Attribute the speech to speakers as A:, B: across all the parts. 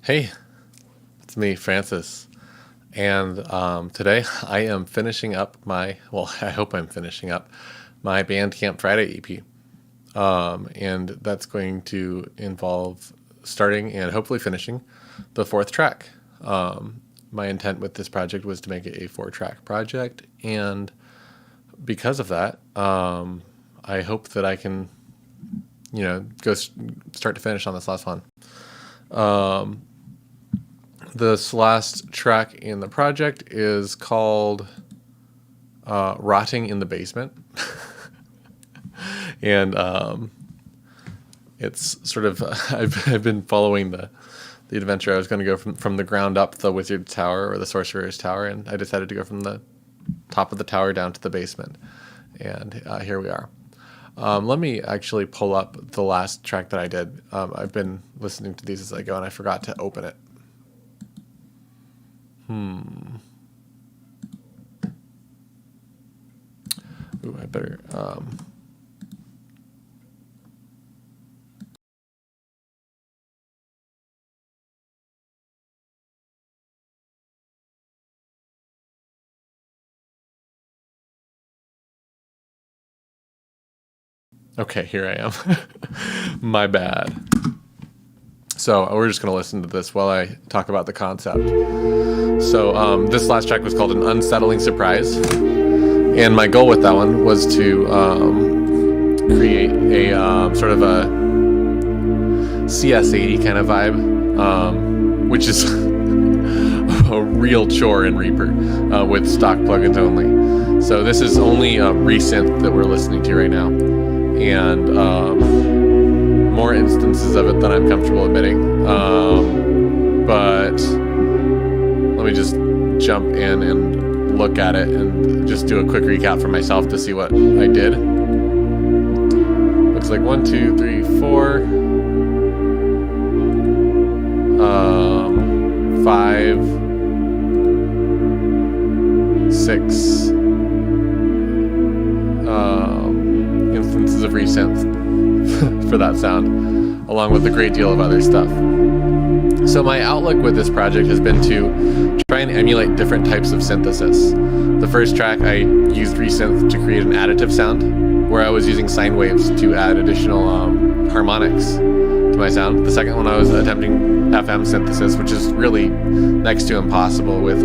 A: Hey, it's me, Francis. And today I am finishing up I hope I'm finishing up my Bandcamp Friday EP. And that's going to involve starting and hopefully finishing the fourth track. My intent with this project was to make it a 4-track project. And because of that, I hope that I can, go start to finish on this last one. This last track in the project is called Rotting in the Basement. And it's sort of, I've been following the adventure. I was going to go from the ground up the Wizard's Tower or the Sorcerer's Tower, and I decided to go from the top of the tower down to the basement. And here we are. Let me actually pull up the last track that I did. I've been listening to these as I go, and I forgot to open it. Ooh, I better... Okay, here I am. My bad. So we're just going to listen to this while I talk about the concept. So this last track was called An Unsettling Surprise. And my goal with that one was to create a sort of a CS80 kind of vibe, which is a real chore in Reaper with stock plugins only. So this is only Resynth that we're listening to right now. And more instances of it than I'm comfortable admitting. But let me just jump in and look at it and just do a quick recap for myself to see what I did. Looks like 1, 2, 3, 4, 5, 6 instances of resynth for that sound, along with a great deal of other stuff. So my outlook with this project has been to try and emulate different types of synthesis. The first track I used resynth to create an additive sound, where I was using sine waves to add additional harmonics to my sound. The second one I was attempting FM synthesis, which is really next to impossible with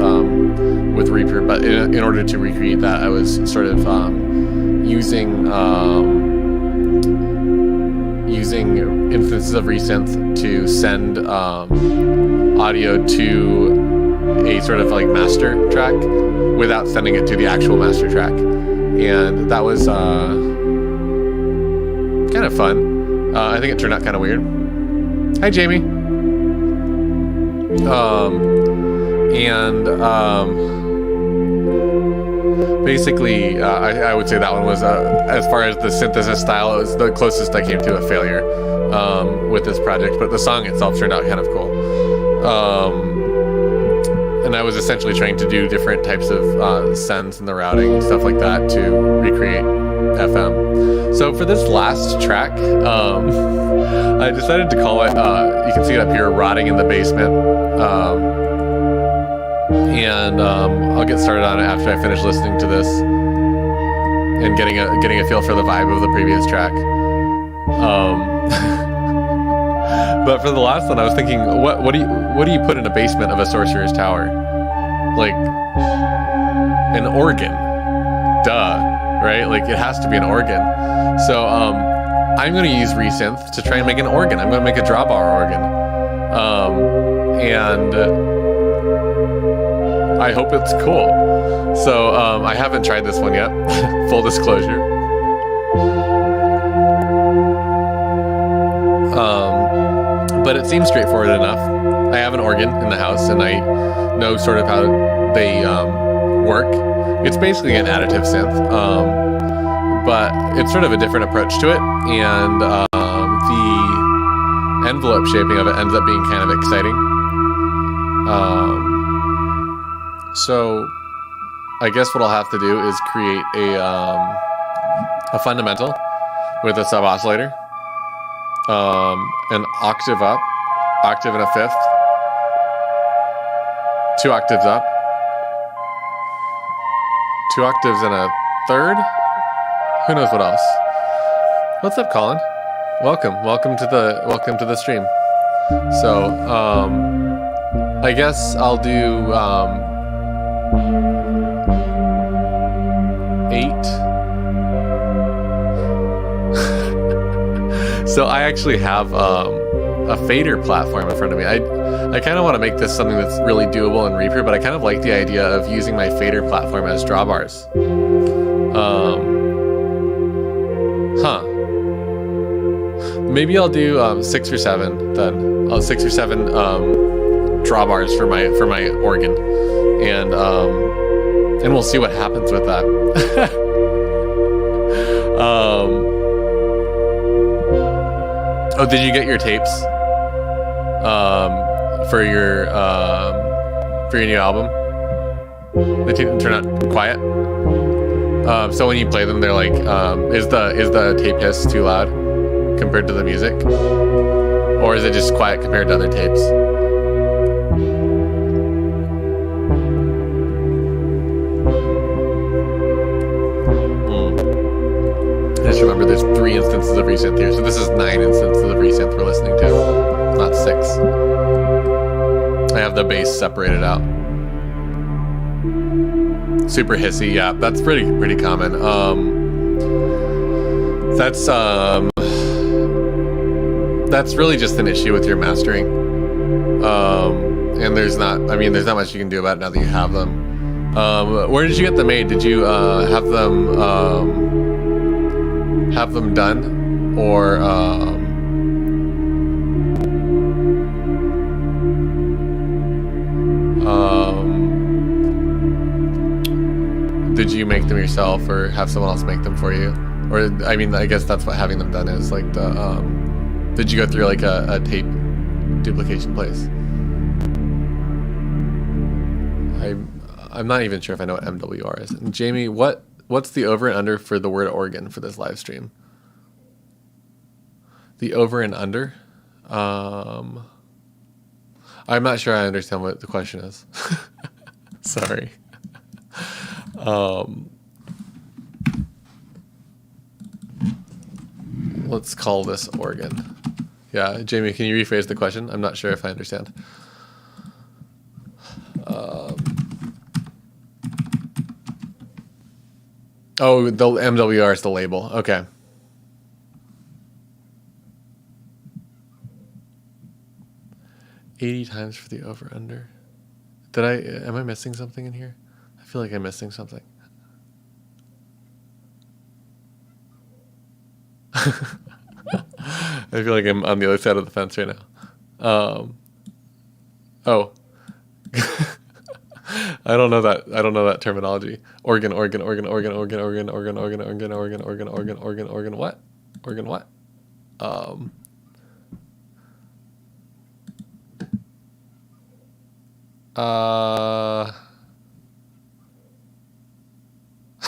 A: Reaper, but in order to recreate that, I was sort of using instances of resynth to send audio to a sort of like master track without sending it to the actual master track, and that was kind of fun. I think it turned out kind of weird. Hi, Jamie. Basically, I would say that one was, as far as the synthesis style, it was the closest I came to a failure with this project, but the song itself turned out kind of cool. And I was essentially trying to do different types of sends in the routing, stuff like that, to recreate FM. So for this last track, I decided to call it, you can see it up here, Rotting in the Basement. And I'll get started on it after I finish listening to this and getting a feel for the vibe of the previous track. But for the last one, I was thinking, what do you put in a basement of a sorcerer's tower? Like an organ, duh, right? Like it has to be an organ. So I'm going to use resynth to try and make an organ. I'm going to make a drawbar organ, and I hope it's cool. So I haven't tried this one yet, full disclosure. But it seems straightforward enough. I have an organ in the house, and I know sort of how they work. It's basically an additive synth, but it's sort of a different approach to it, and the envelope shaping of it ends up being kind of exciting. So I guess what I'll have to do is create a fundamental with a sub oscillator, an octave up, octave and a fifth, 2 octaves up. 2 octaves and a third? Who knows what else? What's up, Colin? Welcome to the stream. So, I guess I'll do 8. So I actually have a fader platform in front of me. I kind of want to make this something that's really doable in Reaper, but I kind of like the idea of using my fader platform as drawbars. Maybe I'll do 6 or 7 then. 6 or 7 drawbars for my organ, and we'll see what happens with that. Oh, did you get your tapes for your new album? They turn out quiet. So when you play them, they're like, is the tape hiss too loud compared to the music, or is it just quiet compared to other tapes? Just remember, there's 3 instances of resynth here, so this is 9 instances of resynth we're listening to, not 6. I have the bass separated out. Super hissy, yeah, that's pretty common. That's really just an issue with your mastering, and there's not much you can do about it now that you have them. Where did you get them made? Did you have them done, or did you make them yourself, or have someone else make them for you? Or I guess that's what having them done is, like the did you go through like a tape duplication place? I'm not even sure if I know what MWR is. And Jamie, what's the over and under for the word organ for this live stream? The over and under? I'm not sure I understand what the question is. Sorry. Let's call this organ. Yeah, Jamie, can you rephrase the question? I'm not sure if I understand. Oh, the MWR is the label. Okay. $80 times for the over under. Am I missing something in here? I feel like I'm missing something. I feel like I'm on the other side of the fence right now. Oh. I don't know that terminology. Organ, what? Organ what?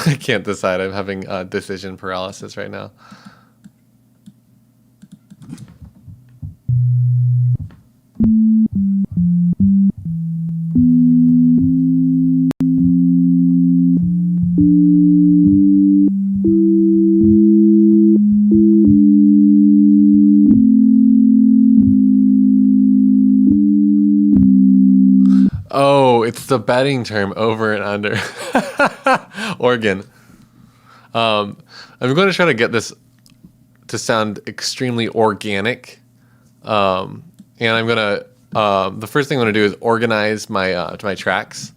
A: I can't decide. I'm having decision paralysis right now. Oh, it's the betting term, over and under. Organ. I'm going to try to get this to sound extremely organic. And I'm going to, the first thing I'm going to do is organize my tracks.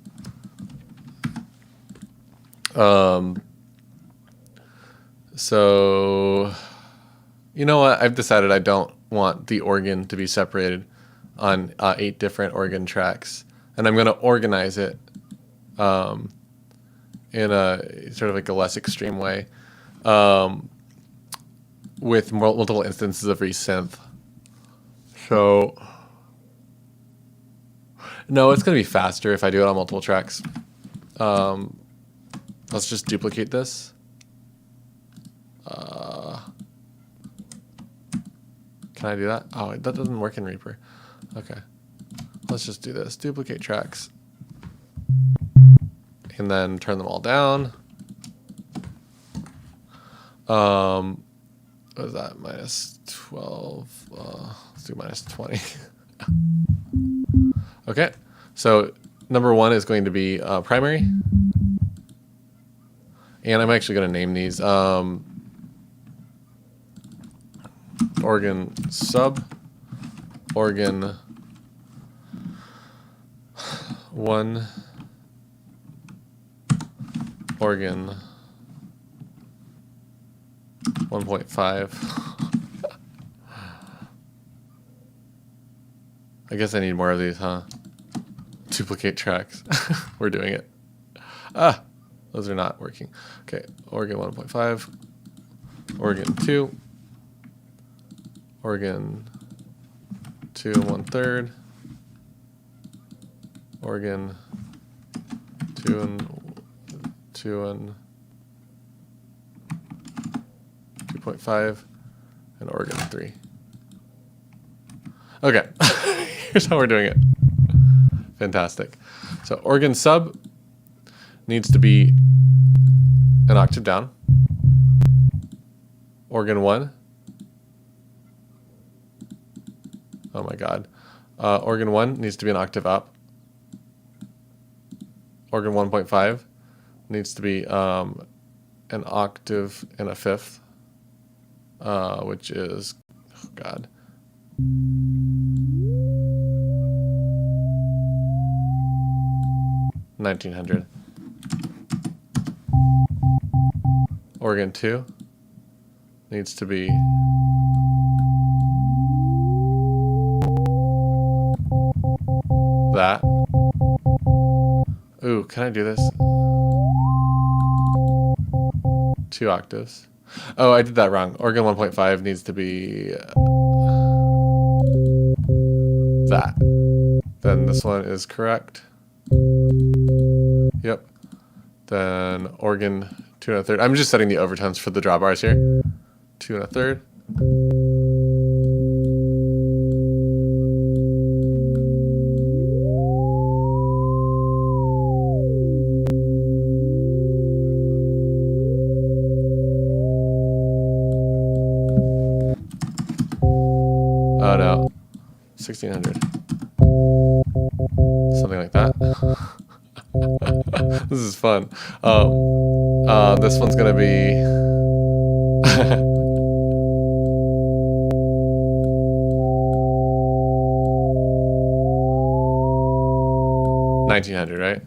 A: So, you know what? I've decided I don't want the organ to be separated on 8 different organ tracks. And I'm going to organize it in a sort of like a less extreme way, with multiple instances of resynth. So, no, it's going to be faster if I do it on multiple tracks. Let's just duplicate this. Can I do that? Oh, that doesn't work in Reaper. Okay. Let's just do this. Duplicate tracks. and then turn them all down. What is that? Minus 12. Let's do minus 20. Okay, so number 1 is going to be primary. And I'm actually going to name these organ sub, organ 1, organ 1.5. I guess I need more of these, huh? Duplicate tracks. We're doing it. Ah, those are not working. Okay, organ 1.5, organ 2, organ 2 and 1/3, organ 2 and 2.5, and organ 3. Okay, here's how we're doing it. Fantastic. So organ sub needs to be an octave down. Organ 1. Oh my God. Organ 1 needs to be an octave up. Organ 1.5 needs to be an octave and a fifth, which is, oh God. $1,900. Organ 2 needs to be that. Ooh, can I do this? 2 octaves. Oh, I did that wrong. Organ 1.5 needs to be that. Then this one is correct. Yep. Then organ 2 1/3. I'm just setting the overtones for the drawbars here. 2 1/3. Oh no. 1,600. Something like that. This is fun. This one's gonna be $1,900, right?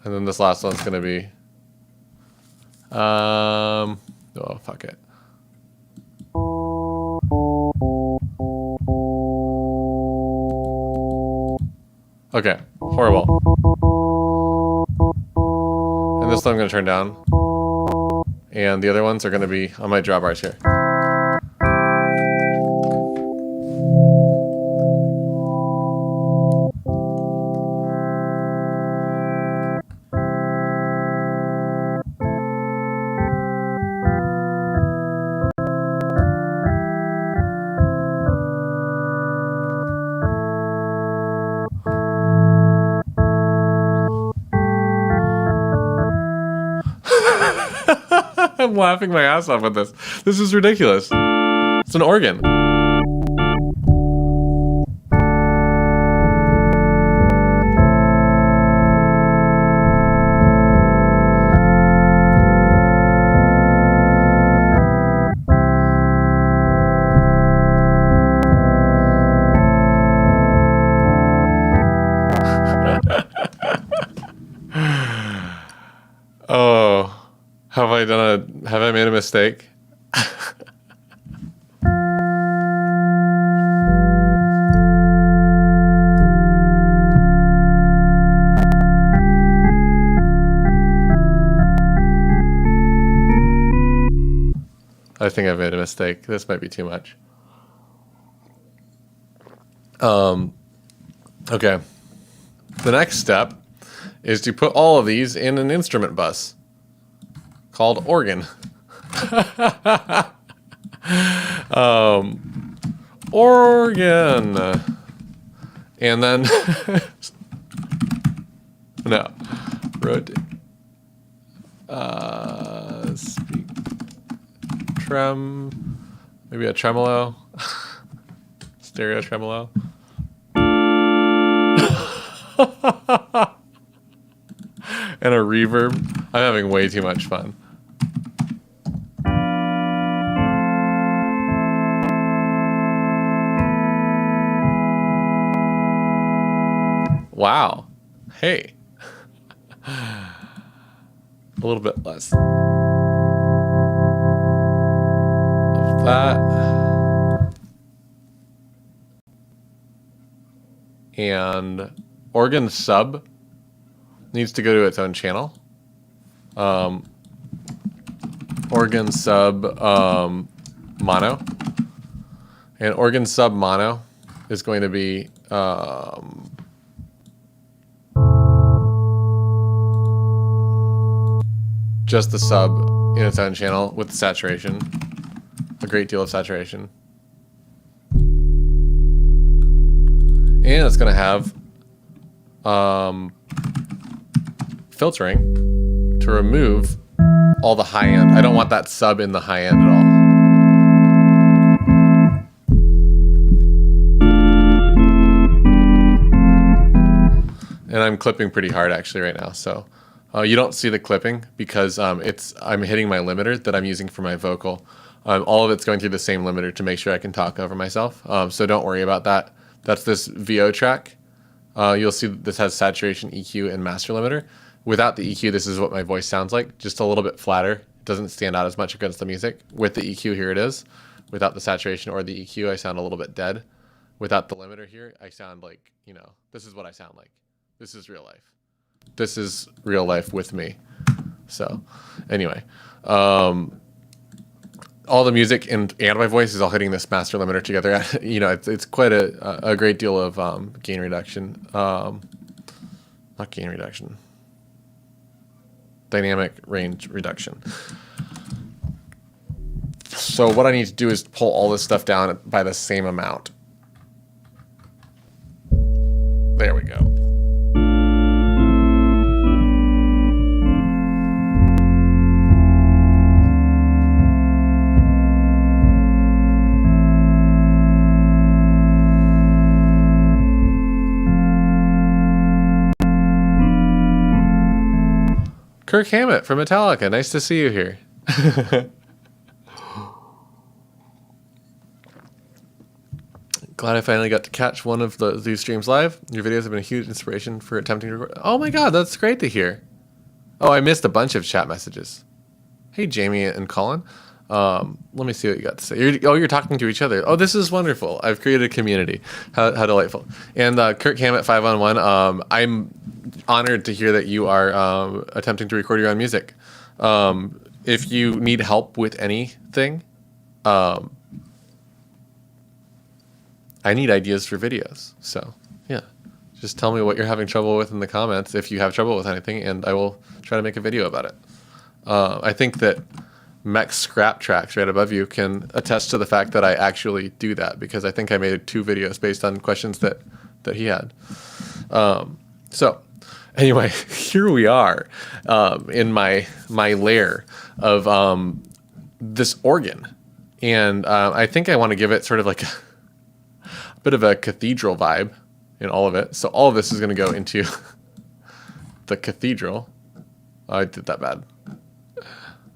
A: And then this last one's gonna be oh fuck it. Okay, horrible. And this one I'm going to turn down. And the other ones are going to be on my drawbars here. I'm laughing my ass off with this. This is ridiculous. It's an organ. Oh. Have I made a mistake? I think I've made a mistake. This might be too much. Okay. The next step is to put all of these in an instrument bus called organ. organ. And then, no, rotate. Speak. Maybe a tremolo. Stereo tremolo. And a reverb. I'm having way too much fun. Wow. Hey. A little bit less of that. And organ sub needs to go to its own channel. Organ sub mono. And organ sub mono is going to be just the sub in its own channel with saturation. A great deal of saturation. And it's going to have filtering to remove all the high end. I don't want that sub in the high end at all. And I'm clipping pretty hard actually right now. So you don't see the clipping because I'm hitting my limiter that I'm using for my vocal. All of it's going through the same limiter to make sure I can talk over myself. So don't worry about that. That's this VO track. You'll see that this has saturation, EQ, and master limiter. Without the EQ, this is what my voice sounds like. Just a little bit flatter. It doesn't stand out as much against the music. With the EQ, here it is. Without the saturation or the EQ, I sound a little bit dead. Without the limiter here, I sound like, you know, this is what I sound like. This is real life. This is real life with me. So, anyway. All the music and my voice is all hitting this master limiter together. You know, it's quite a great deal of gain reduction. Not gain reduction. Dynamic range reduction. So what I need to do is pull all this stuff down by the same amount. There we go. Kirk Hammett from Metallica. Nice to see you here. Glad I finally got to catch one of these streams live. Your videos have been a huge inspiration for attempting to record. Oh my god, that's great to hear. Oh, I missed a bunch of chat messages. Hey, Jamie and Colin. Let me see what you got to say. You're talking to each other. Oh, this is wonderful. I've created a community. How delightful. And Kirk Hammett 511. I'm honored to hear that you are attempting to record your own music. If you need help with anything, I need ideas for videos. So yeah, just tell me what you're having trouble with in the comments if you have trouble with anything, and I will try to make a video about it. I think that Mech Scrap Tracks right above you can attest to the fact that I actually do that, because I think I made 2 videos based on questions that he had. So anyway, here we are in my lair of this organ. And I think I want to give it sort of like a bit of a cathedral vibe in all of it. So all of this is going to go into the cathedral. Oh, I did that bad.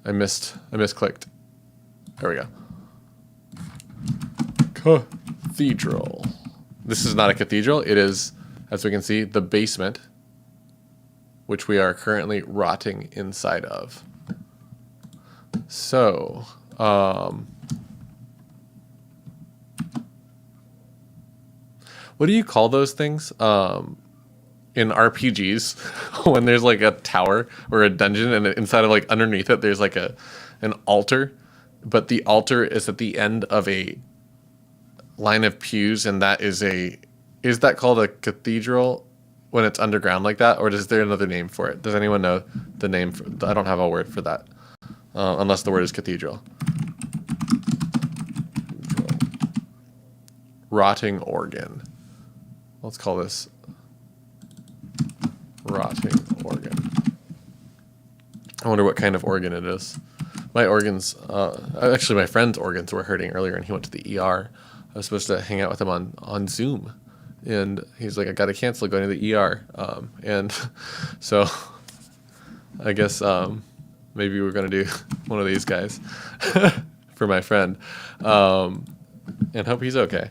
A: I misclicked. There we go. Cathedral. This is not a cathedral. It is, as we can see, the basement, which we are currently rotting inside of. So, what do you call those things in RPGs when there's like a tower or a dungeon and inside of, like, underneath it there's like an altar, but the altar is at the end of a line of pews, and that is that called a cathedral when it's underground like that, or is there another name for it? Does anyone know the name for? I don't have a word for that, unless the word is cathedral. rotting organ. Let's call this rotting organ. I wonder what kind of organ it is. My organs, actually my friend's organs were hurting earlier and he went to the ER. I was supposed to hang out with him on Zoom. And he's like, I got to cancel going to the ER. And so I guess maybe we're going to do one of these guys for my friend. And hope he's okay.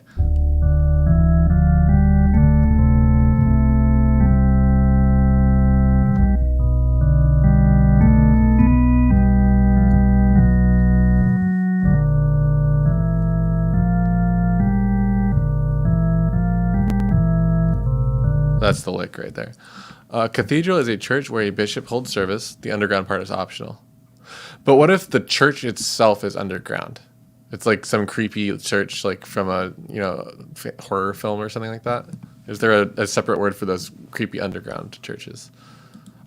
A: That's the lick right there. Cathedral is a church where a bishop holds service. The underground part is optional. But what if the church itself is underground? It's like some creepy church, like from a horror film or something like that. Is there a separate word for those creepy underground churches?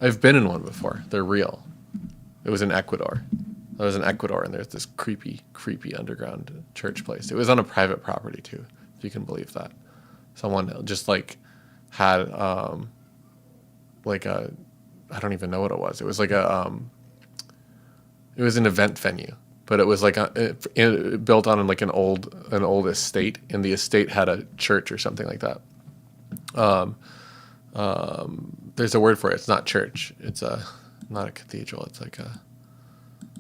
A: I've been in one before. They're real. It was in Ecuador. I was in Ecuador, and there's this creepy underground church place. It was on a private property too, if you can believe that. Someone just like had like a, I don't even know what it was. It was like a it was an event venue, but it was like built on like an old estate, and the estate had a church or something like that. There's a word for it. It's not church. It's not a cathedral. It's like a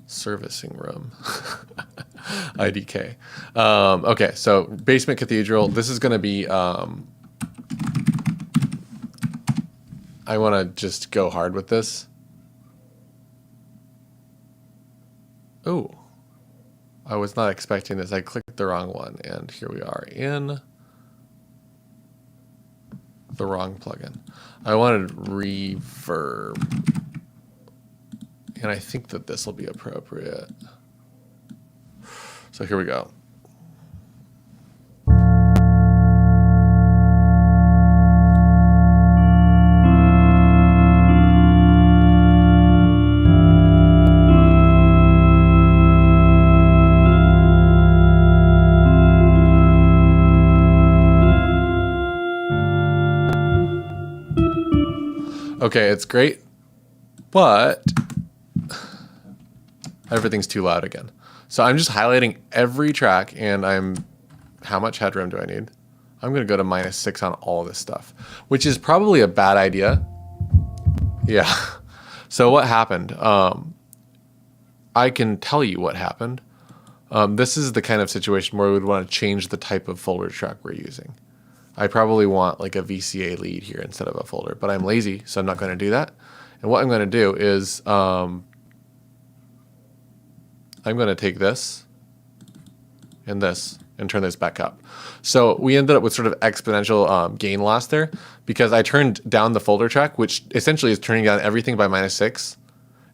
A: servicing room. IDK. Okay, so basement cathedral. This is going to be. I want to just go hard with this. Oh, I was not expecting this. I clicked the wrong one, and here we are in the wrong plugin. I wanted reverb, and I think that this will be appropriate. So here we go. Okay, it's great, but everything's too loud again. So I'm just highlighting every track, and how much headroom do I need? I'm gonna go to -6 on all this stuff, which is probably a bad idea. Yeah. So what happened? I can tell you what happened. This is the kind of situation where we would want to change the type of folder track we're using. I probably want like a VCA lead here instead of a folder, but I'm lazy, so I'm not going to do that. And what I'm going to do is I'm going to take this and turn this back up. So we ended up with sort of exponential gain loss there because I turned down the folder track, which essentially is turning down everything by -6.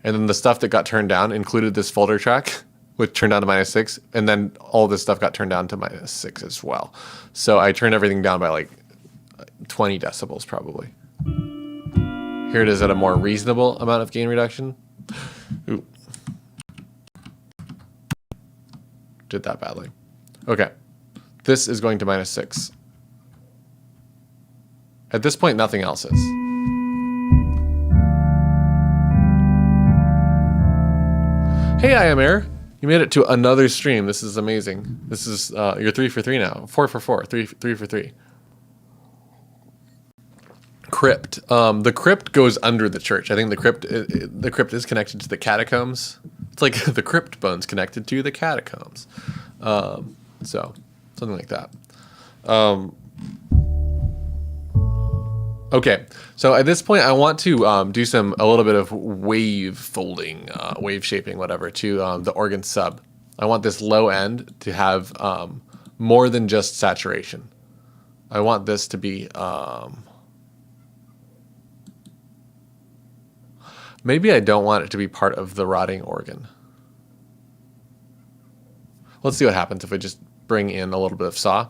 A: And then the stuff that got turned down included this folder track, which turned down to -6, and then all this stuff got turned down to -6 as well. So I turned everything down by like 20 decibels probably. Here it is at a more reasonable amount of gain reduction. Ooh. Did that badly. Okay, this is going to -6. At this point, nothing else is. Hey, I am Air. You made it to another stream. This is amazing. This is you're 3 for 3 now. 4 for 4. 3 for 3. Crypt. The crypt goes under the church. I think the crypt is connected to the catacombs. It's like the crypt bones connected to the catacombs. So something like that. Okay, so at this point, I want to do a little bit of wave folding, wave shaping, whatever, to the organ sub. I want this low end to have more than just saturation. I want this to be, maybe I don't want it to be part of the rotting organ. Let's see what happens if we just bring in a little bit of saw.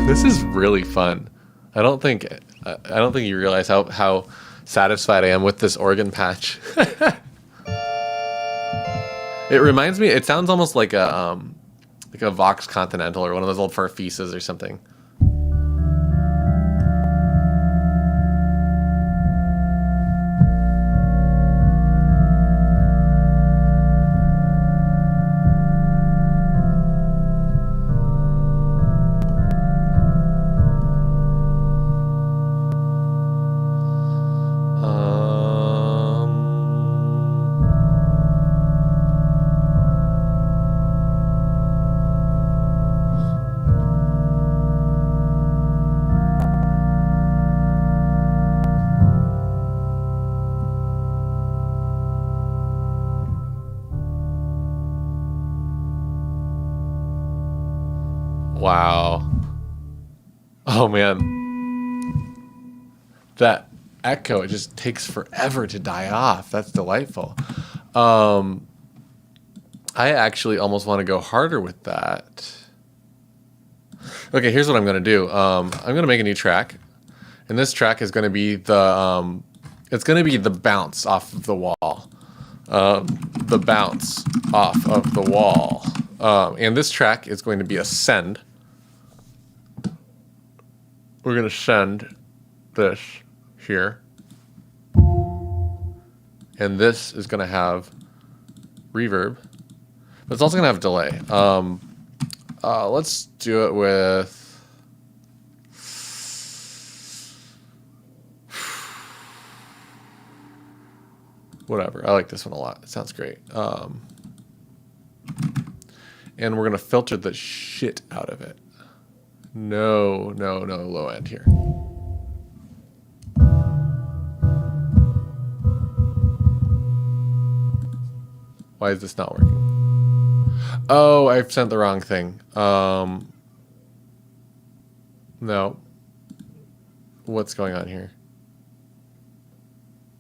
A: This is really fun. I don't think you realize how satisfied I am with this organ patch. It reminds me. It sounds almost like a Vox Continental or one of those old Farfisas or something. Wow. Oh man. That echo, it just takes forever to die off. That's delightful. I actually almost want to go harder with that. Okay, here's what I'm going to do. I'm going to make a new track. And this track is going to be the it's going to be the bounce off of the wall. The bounce off of the wall. And this track is going to be a send. We're going to send this here. And this is going to have reverb. But it's also going to have delay. Let's do it with... whatever. I like this one a lot. It sounds great. And we're going to filter the shit out of it. No low end here. Why is this not working? Oh, I've sent the wrong thing. No. What's going on here?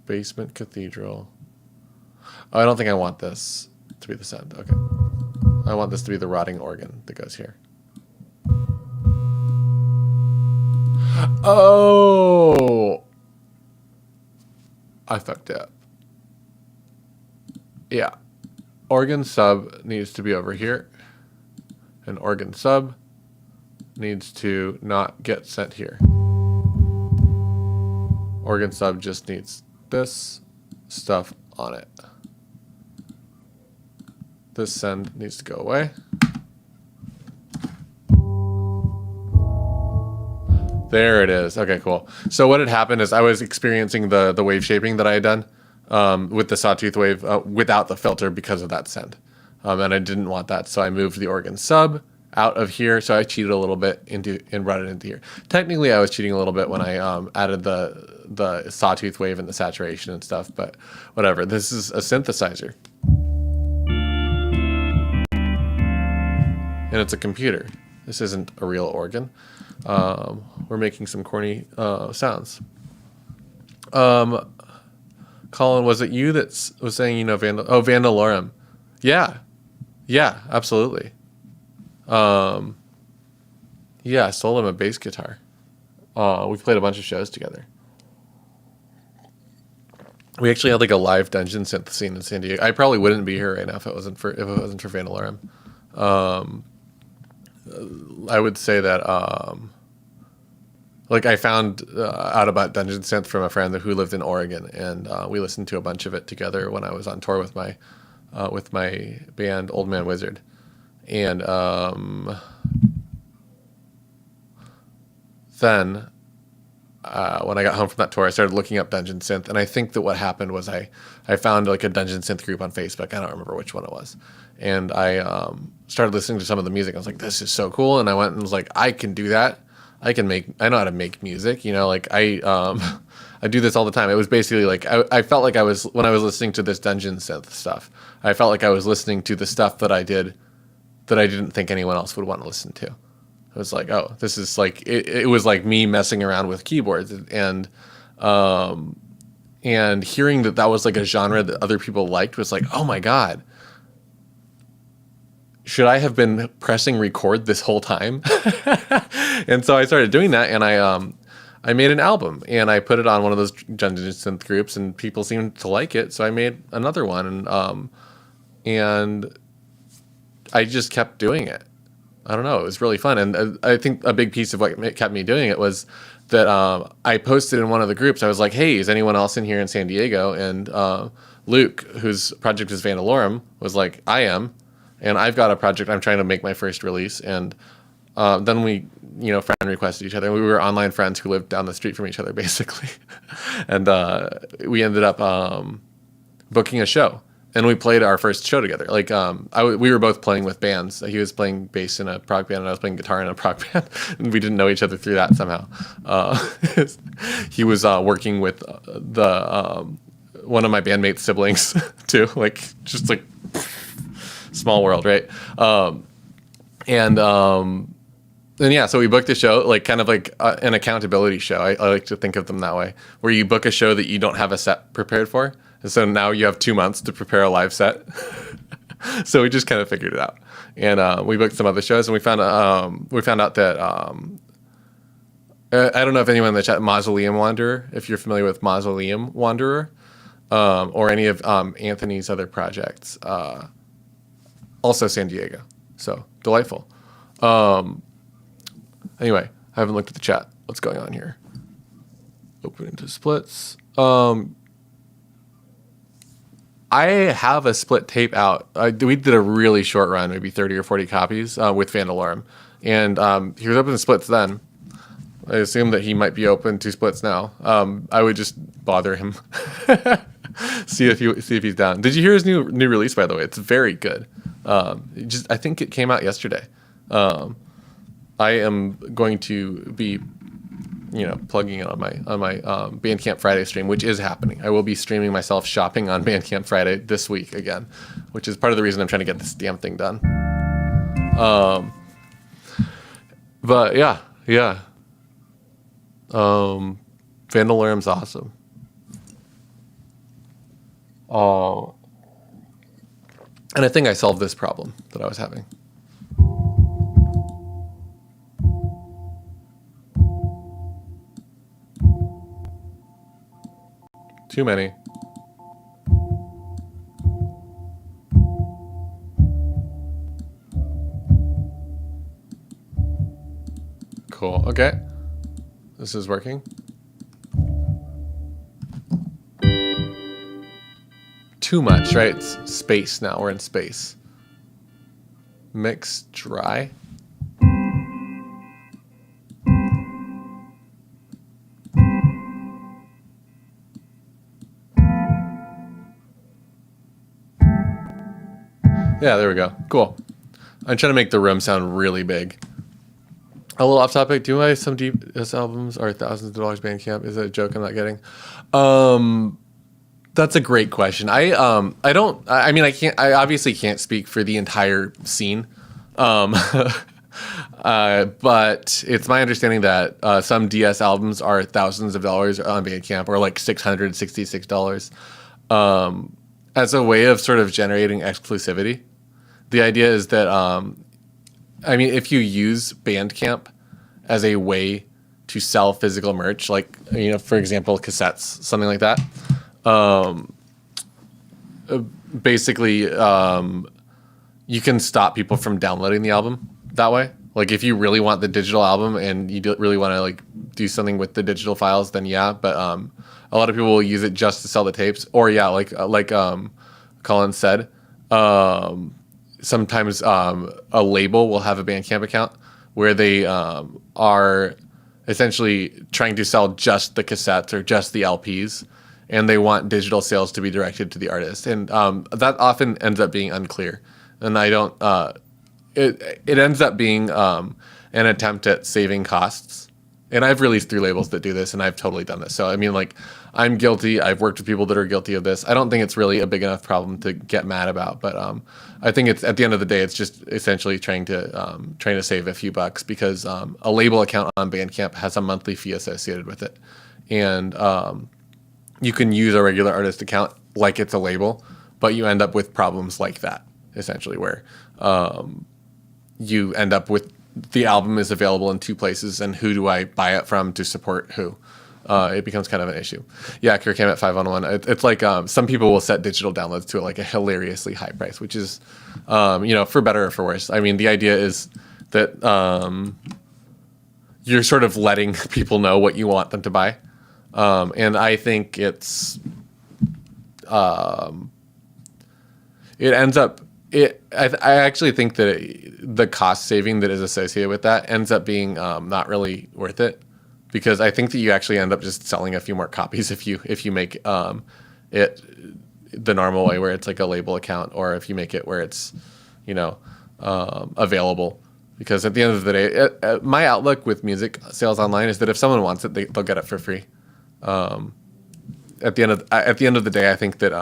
A: Basement cathedral. Oh, I don't think I want this to be the sound. Okay. I want this to be the rotting organ that goes here. Oh! I fucked up. Yeah. Organ sub needs to be over here. And organ sub needs to not get sent here. Organ sub just needs this stuff on it. This send needs to go away. There it is. Okay, cool. So what had happened is I was experiencing the wave shaping that I had done with the sawtooth wave without the filter because of that send. And I didn't want that, so I moved the organ sub out of here. So I cheated a little bit and brought it into here. Technically, I was cheating a little bit when I added the sawtooth wave and the saturation and stuff, but whatever. This is a synthesizer. And it's a computer. This isn't a real organ. We're making some corny sounds. Colin, was it you that was saying, you know, Vandalorum? Yeah, absolutely. Yeah, I sold him a bass guitar. We've played a bunch of shows together. We actually had like a live Dungeon Synth scene in San Diego. I probably wouldn't be here right now if it wasn't for Vandalorum. I would say that like I found out about Dungeon Synth from a friend who lived in Oregon, and we listened to a bunch of it together when I was on tour with my band Old Man Wizard. And then when I got home from that tour, I started looking up Dungeon Synth, and I think that what happened was I found like a Dungeon Synth group on Facebook. I don't remember which one it was. And I started listening to some of the music. I was like, this is so cool. And I went and was like, I can do that. I know how to make music, you know, like I do this all the time. It was basically like, I felt like when I was listening to this Dungeon Synth stuff, I felt like I was listening to the stuff that I did that I didn't think anyone else would want to listen to. It was like, oh, this is like, it was like me messing around with keyboards and hearing that was like a genre that other people liked was like, oh my God, should I have been pressing record this whole time? And so I started doing that, and I made an album, and I put it on one of those Dungeon Synth groups, and people seemed to like it, so I made another one, and I just kept doing it. I don't know, it was really fun, and I think a big piece of what kept me doing it was that I posted in one of the groups. I was like, hey, is anyone else in here in San Diego? And Luke, whose project is Vandalorum, was like, I am, and I've got a project I'm trying to make my first release. And then we, friend requested each other. We were online friends who lived down the street from each other, basically. And we ended up booking a show. And we played our first show together. Like, we were both playing with bands. He was playing bass in a prog band, and I was playing guitar in a prog band. And we didn't know each other through that somehow. He was working with one of my bandmate's siblings, too. Like, just like, small world, right? And yeah, so we booked a show, like kind of like an accountability show. I like to think of them that way, where you book a show that you don't have a set prepared for. And so now you have 2 months to prepare a live set. So we just kind of figured it out. And we booked some other shows, and we found out that, I don't know if anyone in the chat, Mausoleum Wanderer, if you're familiar with Mausoleum Wanderer, or any of Anthony's other projects, also San Diego. So delightful. Anyway, I haven't looked at the chat. What's going on here? Open into splits. I have a split tape out. We did a really short run, maybe 30 or 40 copies with Vandalorum. And he was open to splits then. I assume that he might be open to splits now. I would just bother him. see if he's down. Did you hear his new release, by the way? It's very good. I think it came out yesterday. I am going to be, plugging it on my Bandcamp Friday stream, which is happening. I will be streaming myself shopping on Bandcamp Friday this week again, which is part of the reason I'm trying to get this damn thing done. But yeah. Vandalorum's awesome. And I think I solved this problem that I was having. Too many. Cool. Okay. This is working. Too much, right? It's space now. We're in space. Mix dry. Yeah, there we go. Cool. I'm trying to make the room sound really big. A little off topic. Do I have some DS albums are thousands of dollars Bandcamp? Is that a joke I'm not getting? That's a great question. I obviously can't speak for the entire scene. But it's my understanding that some DS albums are thousands of dollars on Bandcamp, or like $666. As a way of sort of generating exclusivity. The idea is that, if you use Bandcamp as a way to sell physical merch, like, for example, cassettes, something like that, basically, you can stop people from downloading the album that way. Like, if you really want the digital album and you really want to, like, do something with the digital files, then yeah, but a lot of people will use it just to sell the tapes. Or yeah, like Colin said, sometimes a label will have a Bandcamp account where they are essentially trying to sell just the cassettes or just the LPs, and they want digital sales to be directed to the artist. And that often ends up being unclear. And I don't, it ends up being an attempt at saving costs. And I've released through labels that do this, and I've totally done this. So, I'm guilty. I've worked with people that are guilty of this. I don't think it's really a big enough problem to get mad about, but I think it's, at the end of the day, it's just essentially trying to save a few bucks, because a label account on Bandcamp has a monthly fee associated with it. And you can use a regular artist account like it's a label, but you end up with problems like that, essentially, where you end up with the album is available in 2 places, and who do I buy it from to support who? It becomes kind of an issue. Yeah, Kirkham at 511. It's like some people will set digital downloads to like a hilariously high price, which is, for better or for worse. I mean, the idea is that you're sort of letting people know what you want them to buy. And I think it ends up, I actually think that the cost saving that is associated with that ends up being not really worth it, because I think that you actually end up just selling a few more copies if you make it the normal way, where it's like a label account, or if you make it where it's available. Because at the end of the day, my outlook with music sales online is that if someone wants it, they'll get it for free. At the end of the day, I think that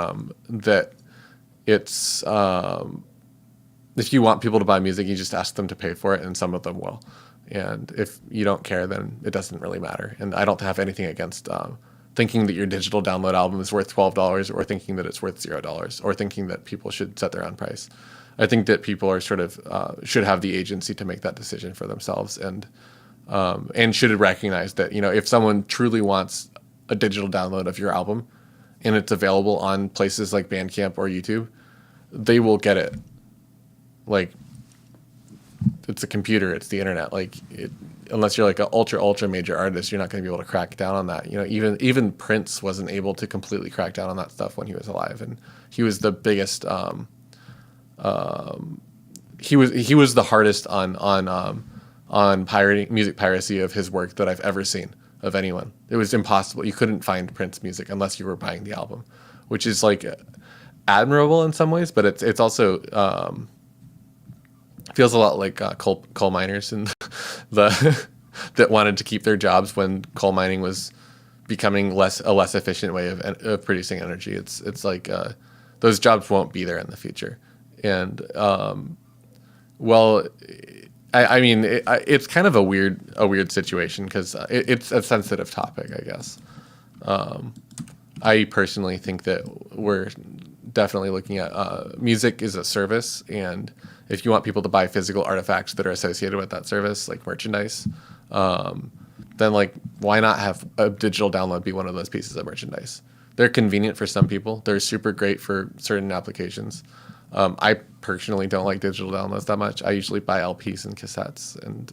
A: that it's if you want people to buy music, you just ask them to pay for it, and some of them will. And if you don't care, then it doesn't really matter. And I don't have anything against thinking that your digital download album is worth $12, or thinking that it's worth $0, or thinking that people should set their own price. I think that people are sort of should have the agency to make that decision for themselves, and should recognize that if someone truly wants a digital download of your album and it's available on places like Bandcamp or YouTube, they will get it. Like, it's a computer, it's the internet. Like, unless you're like an ultra major artist, you're not going to be able to crack down on that. Even Prince wasn't able to completely crack down on that stuff when he was alive, and he was the biggest. He was the hardest on music piracy of his work that I've ever seen of anyone. It was impossible. You couldn't find Prince music unless you were buying the album, which is like admirable in some ways, but it's also feels a lot like coal miners and the that wanted to keep their jobs when coal mining was becoming a less efficient way of producing energy. It's like those jobs won't be there in the future. And it's kind of a weird situation, because it's a sensitive topic, I guess. I personally think that we're definitely looking at music as a service, and if you want people to buy physical artifacts that are associated with that service, like merchandise, then like why not have a digital download be one of those pieces of merchandise? They're convenient for some people. They're super great for certain applications. I personally don't like digital downloads that much. I usually buy LPs and cassettes and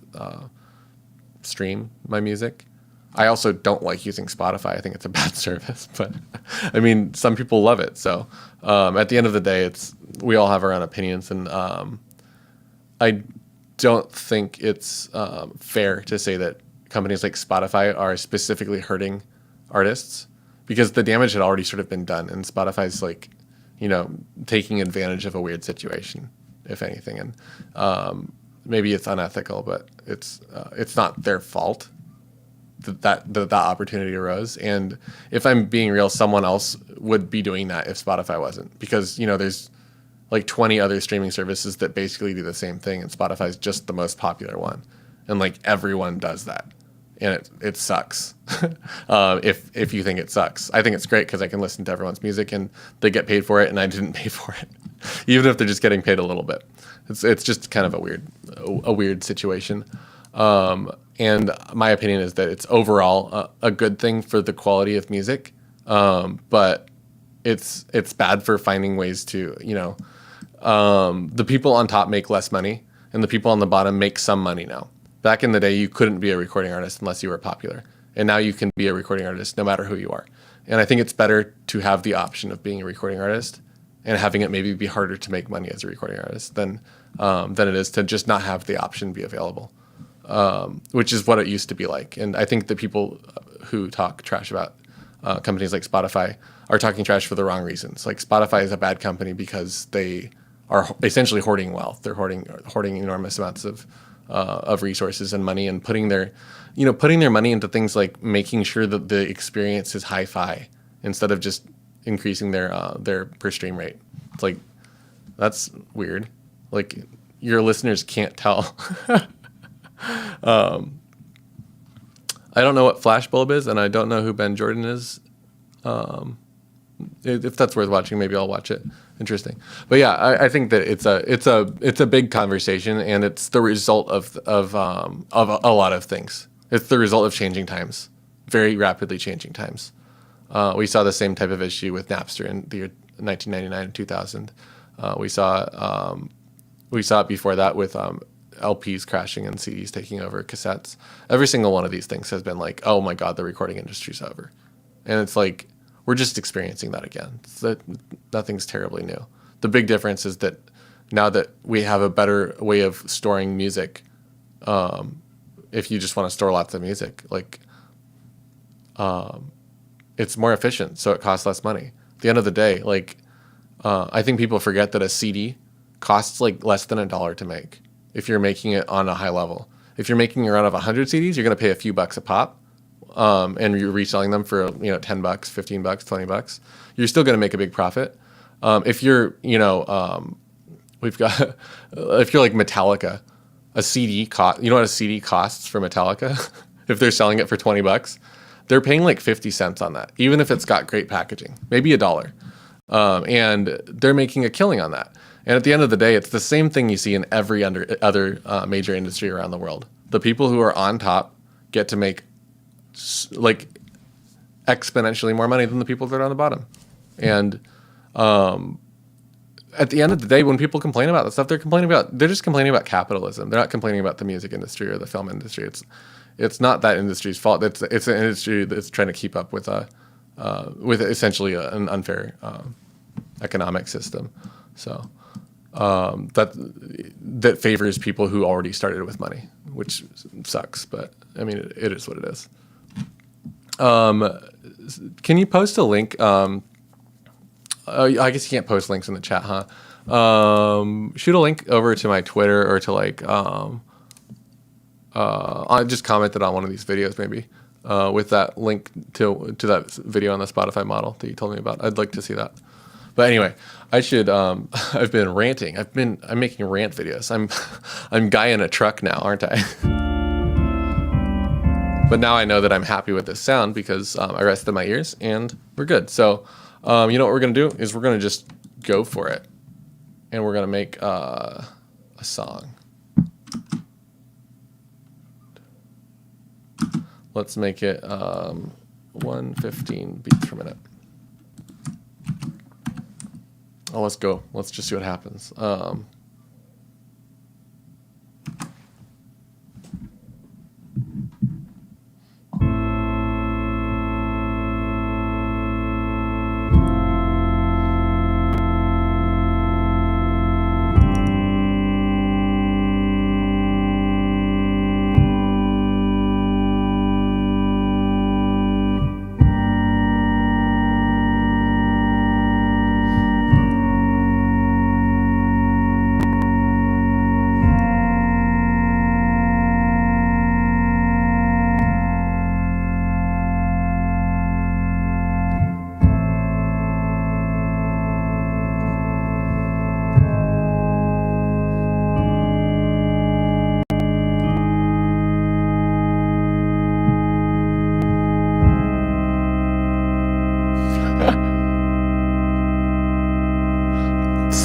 A: stream my music. I also don't like using Spotify. I think it's a bad service, but I mean, some people love it. So at the end of the day, we all have our own opinions, and I don't think it's fair to say that companies like Spotify are specifically hurting artists, because the damage had already sort of been done, and Spotify's like, taking advantage of a weird situation, if anything. And maybe it's unethical, but it's not their fault that opportunity arose. And if I'm being real, someone else would be doing that if Spotify wasn't, because there's like 20 other streaming services that basically do the same thing, and Spotify's just the most popular one, and like everyone does that, and it sucks. If you think it sucks, I think it's great, because I can listen to everyone's music and they get paid for it, and I didn't pay for it, even if they're just getting paid a little bit. It's just kind of a weird situation. And my opinion is that it's overall a good thing for the quality of music, but it's bad for finding ways to the people on top make less money, and the people on the bottom make some money now. Back in the day, you couldn't be a recording artist unless you were popular. And now you can be a recording artist no matter who you are. And I think it's better to have the option of being a recording artist and having it maybe be harder to make money as a recording artist than it is to just not have the option be available, which is what it used to be like. And I think the people who talk trash about companies like Spotify are talking trash for the wrong reasons. Like, Spotify is a bad company because they are essentially hoarding wealth. They're hoarding enormous amounts of resources and money, and putting their money into things like making sure that the experience is hi-fi instead of just increasing their per stream rate. It's like, that's weird. Like, your listeners can't tell. I don't know what Flashbulb is, and I don't know who Ben Jordan is. if that's worth watching, maybe I'll watch it. Interesting. But yeah, I think that it's a big conversation, and it's the result of a lot of things. It's the result of changing times, very rapidly changing times. We saw the same type of issue with Napster in the year 1999 and 2000. We saw it before that with LPs crashing and CDs taking over cassettes. Every single one of these things has been like, oh my God, the recording industry's over. And it's like, we're just experiencing that again. Nothing's terribly new. The big difference is that now that we have a better way of storing music, if you just want to store lots of music, like, it's more efficient, so it costs less money. At the end of the day, like, I think people forget that a CD costs like less than $1 to make if you're making it on a high level. If you're making a run of 100 CDs, you're going to pay a few bucks a pop, and you're reselling them for, $10, $15, $20. You're still going to make a big profit. If you're, if you're like Metallica, a CD cost, you know what a CD costs for Metallica? If they're selling it for $20, they're paying like 50 cents on that, even if it's got great packaging, maybe $1. And they're making a killing on that. And at the end of the day, it's the same thing you see in every other major industry around the world. The people who are on top get to make like exponentially more money than the people that are on the bottom. And at the end of the day, when people complain about that stuff, they're just complaining about capitalism. They're not complaining about the music industry or the film industry. It's not that industry's fault. It's an industry that's trying to keep up with essentially an unfair economic system. So that favors people who already started with money, which sucks. But I mean, it is what it is. Can you post a link? I guess you can't post links in the chat, huh? Shoot a link over to my Twitter or to like I just commented on one of these videos maybe with that link to that video on the Spotify model that you told me about. I'd like to see that. But anyway, I should. I've been ranting. I'm making rant videos. I'm guy in a truck now, aren't I? But now I know that I'm happy with this sound because I rested my ears and we're good. So you know what we're gonna do is we're gonna just go for it, and we're gonna make a song. Let's make it 115 beats per minute. Oh, let's go. Let's just see what happens.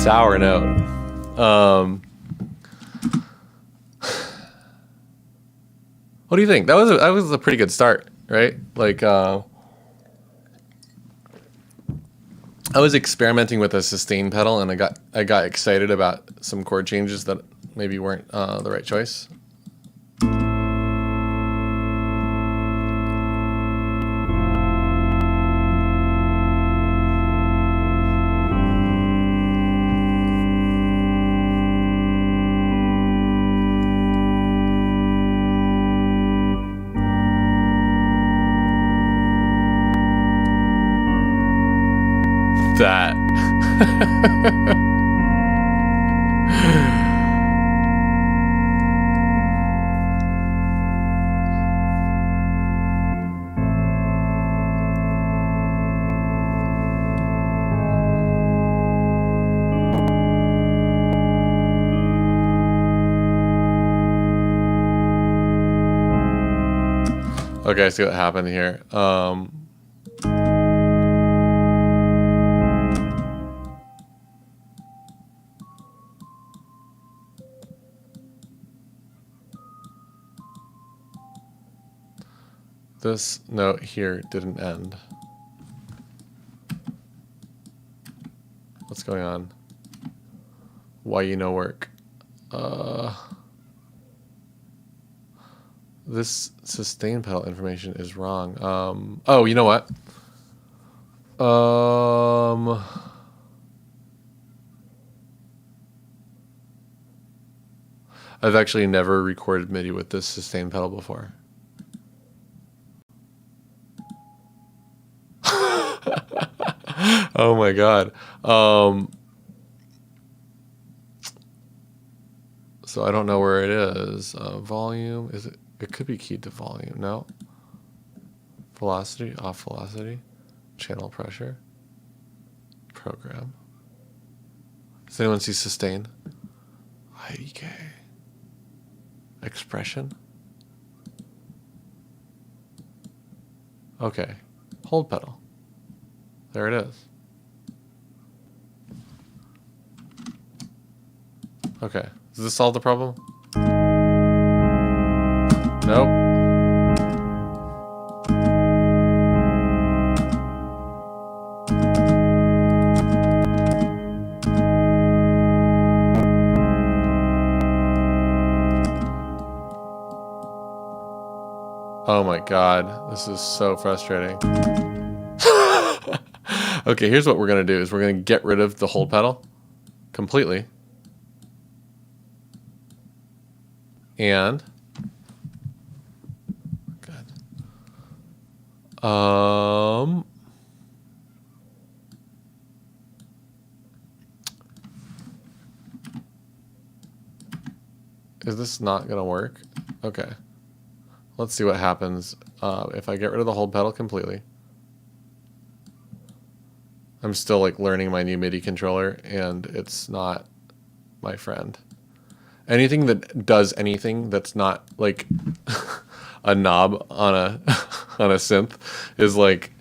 A: Sour note. What do you think? That was a pretty good start, right? Like I was experimenting with a sustain pedal, and I got excited about some chord changes that maybe weren't the right choice. That. Okay, I see what happened here. This note here didn't end. What's going on? Why you no work? This sustain pedal information is wrong. Oh, you know what? I've actually never recorded MIDI with this sustain pedal before. Oh my god. So I don't know where it is. Volume, is it? It could be keyed to volume. No. Velocity, off velocity. Channel pressure. Program. Does anyone see sustain? IDK. Expression. Okay. Hold pedal. There it is. Okay. Does this solve the problem? Nope. Oh my god, this is so frustrating. Okay, here's what we're gonna do is we're gonna get rid of the hold pedal completely. And good. Is this not gonna work? Okay. Let's see what happens if I get rid of the hold pedal completely. I'm still like learning my new MIDI controller and it's not my friend. Anything that does anything that's not like a knob on a on a synth is like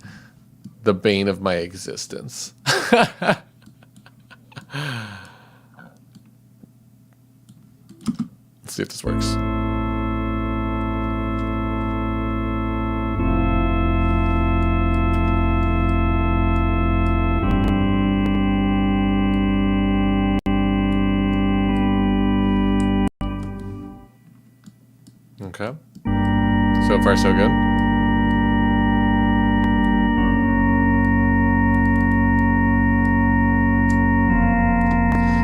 A: the bane of my existence. Let's see if this works. Okay. So far, so good.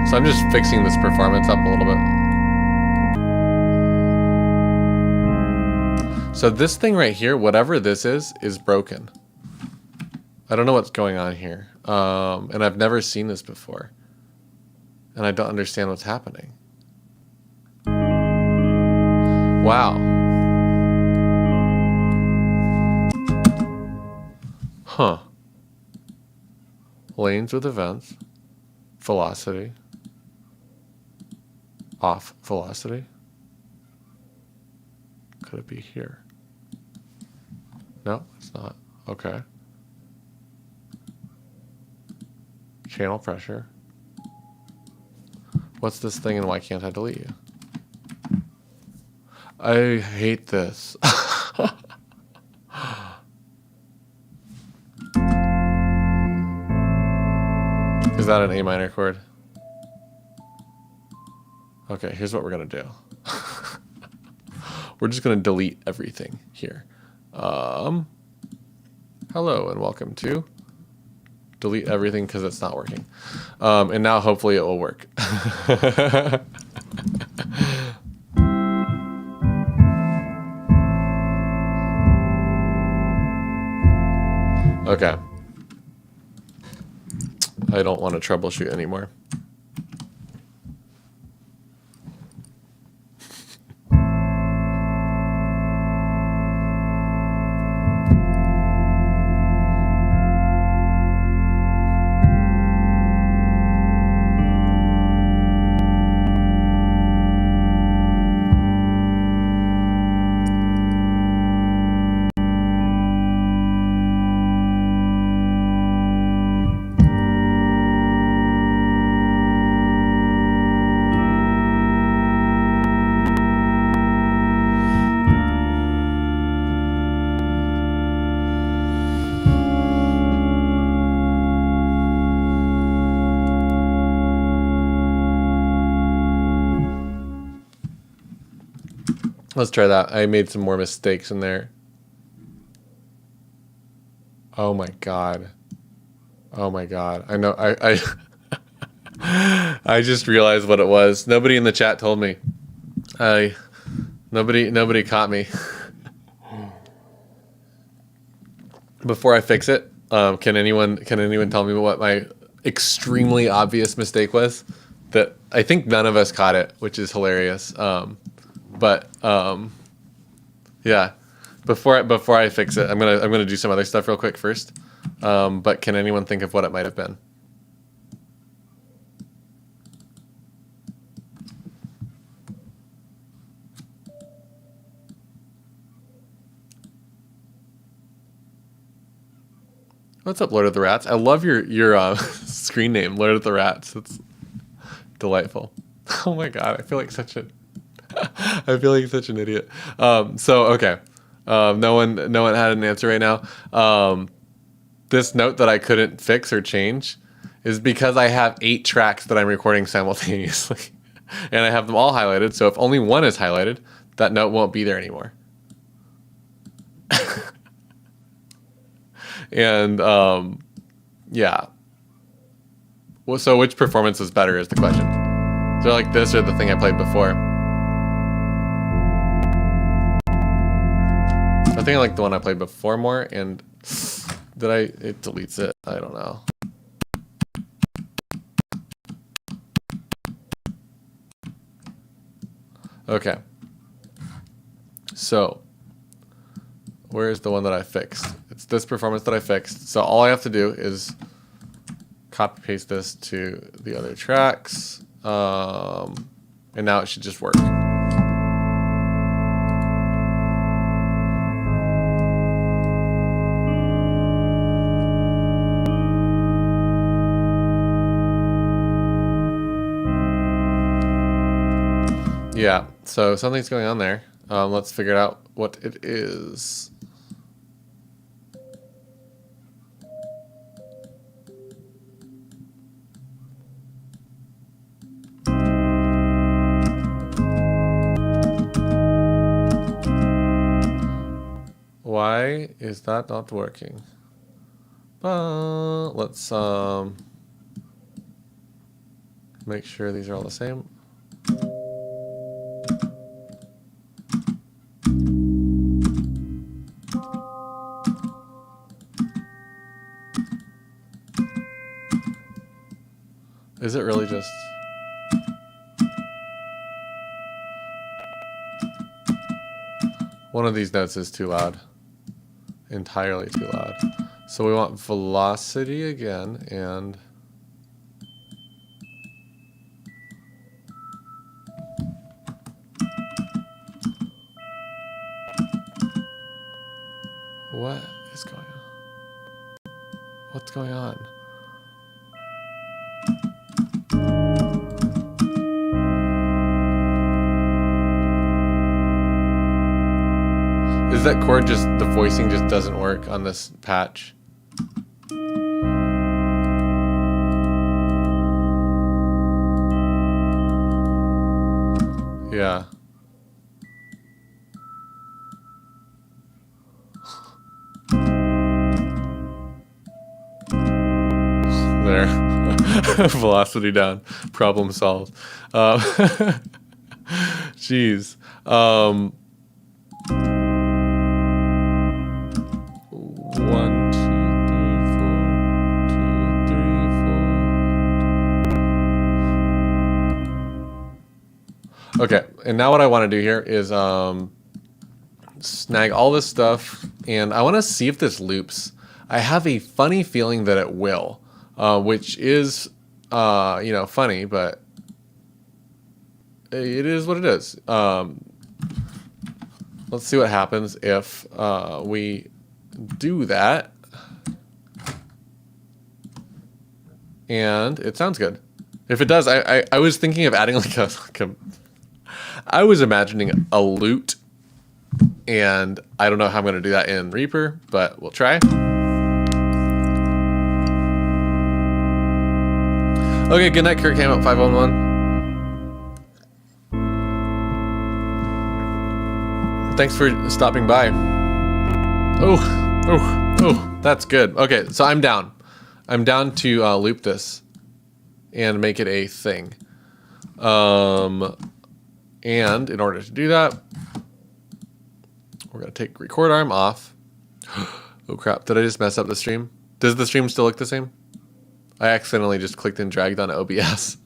A: So I'm just fixing this performance up a little bit. So this thing right here, whatever this is broken. I don't know what's going on here. And I've never seen this before. And I don't understand what's happening. Wow. Huh. Lanes with events. Velocity. Off velocity. Could it be here? No, it's not. Okay. Channel pressure. What's this thing and why can't I delete you? I hate this. Is that an A minor chord? Okay, here's what we're gonna do. We're just gonna delete everything here. Hello and welcome to delete everything because it's not working. And now hopefully it will work. Okay. I don't want to troubleshoot anymore. Let's try that. I made some more mistakes in there. Oh my god. Oh my god. I know. I just realized what it was. Nobody in the chat told me. Nobody caught me. Before I fix it, can anyone tell me what my extremely obvious mistake was? That I think none of us caught it, which is hilarious. Yeah. Before I fix it, I'm gonna do some other stuff real quick first. But can anyone think of what it might have been? What's up, Lord of the Rats? I love your screen name, Lord of the Rats. It's delightful. Oh my god, I feel like such an idiot. So okay, no one had an answer right now. This note that I couldn't fix or change is because I have 8 tracks that I'm recording simultaneously, and I have them all highlighted. So if only one is highlighted, that note won't be there anymore. And yeah. Well, so which performance is better is the question. So like this or the thing I played before? I think I like the one I played before more. And it deletes it? I don't know. Okay. So where's the one that I fixed? It's this performance that I fixed. So all I have to do is copy paste this to the other tracks. And now it should just work. Yeah, so something's going on there. Let's figure out what it is. Why is that not working? Let's make sure these are all the same. Is it really just... One of these notes is too loud. Entirely too loud. So we want velocity again, and... What is going on? What's going on? Is that chord just, the voicing just doesn't work on this patch? Yeah. There. Velocity down. Problem solved. Jeez. 1, 2, 3, 4. 2, 3, 4. Okay, and now what I want to do here is snag all this stuff, and I want to see if this loops. I have a funny feeling that it will, which is, funny, but it is what it is. Let's see what happens if we do that. And it sounds good. If it does, I was thinking of adding like I was imagining a lute, and I don't know how I'm going to do that in Reaper, but we'll try. Okay, good night, Kirk came up 511. Thanks for stopping by. Oh, that's good. Okay, so I'm down. I'm down to loop this and make it a thing. And in order to do that, we're gonna take record arm off. Oh crap, did I just mess up the stream? Does the stream still look the same? I accidentally just clicked and dragged on OBS.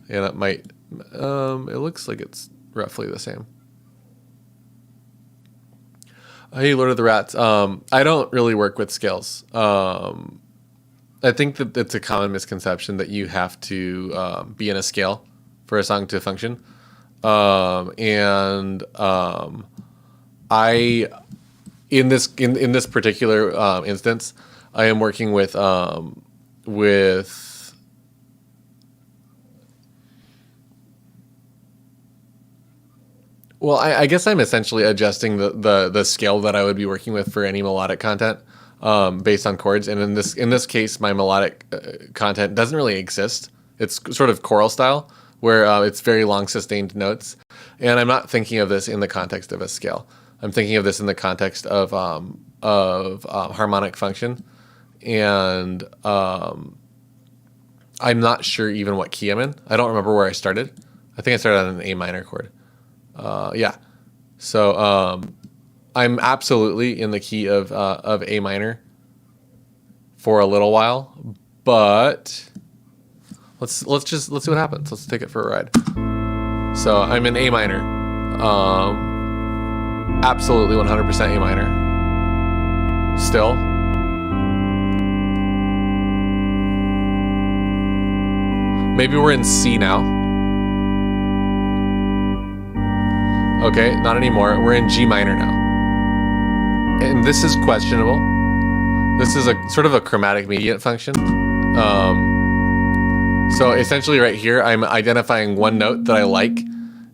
A: And it might, it looks like it's roughly the same. Hey, Lord of the Rats. I don't really work with scales. I think that it's a common misconception that you have to be in a scale for a song to function. In this particular instance, I am working with well, I guess I'm essentially adjusting the scale that I would be working with for any melodic content based on chords. And in this case, my melodic content doesn't really exist. It's sort of choral style where it's very long sustained notes. And I'm not thinking of this in the context of a scale. I'm thinking of this in the context of harmonic function. And I'm not sure even what key I'm in. I don't remember where I started. I think I started on an A minor chord. Yeah. So I'm absolutely in the key of A minor for a little while, but let's see what happens. Let's take it for a ride. So I'm in A minor. Absolutely 100% A minor. Still. Maybe we're in C now. Okay, not anymore. We're in G minor now. And this is questionable. This is a sort of a chromatic mediant function. So essentially right here, I'm identifying one note that I like,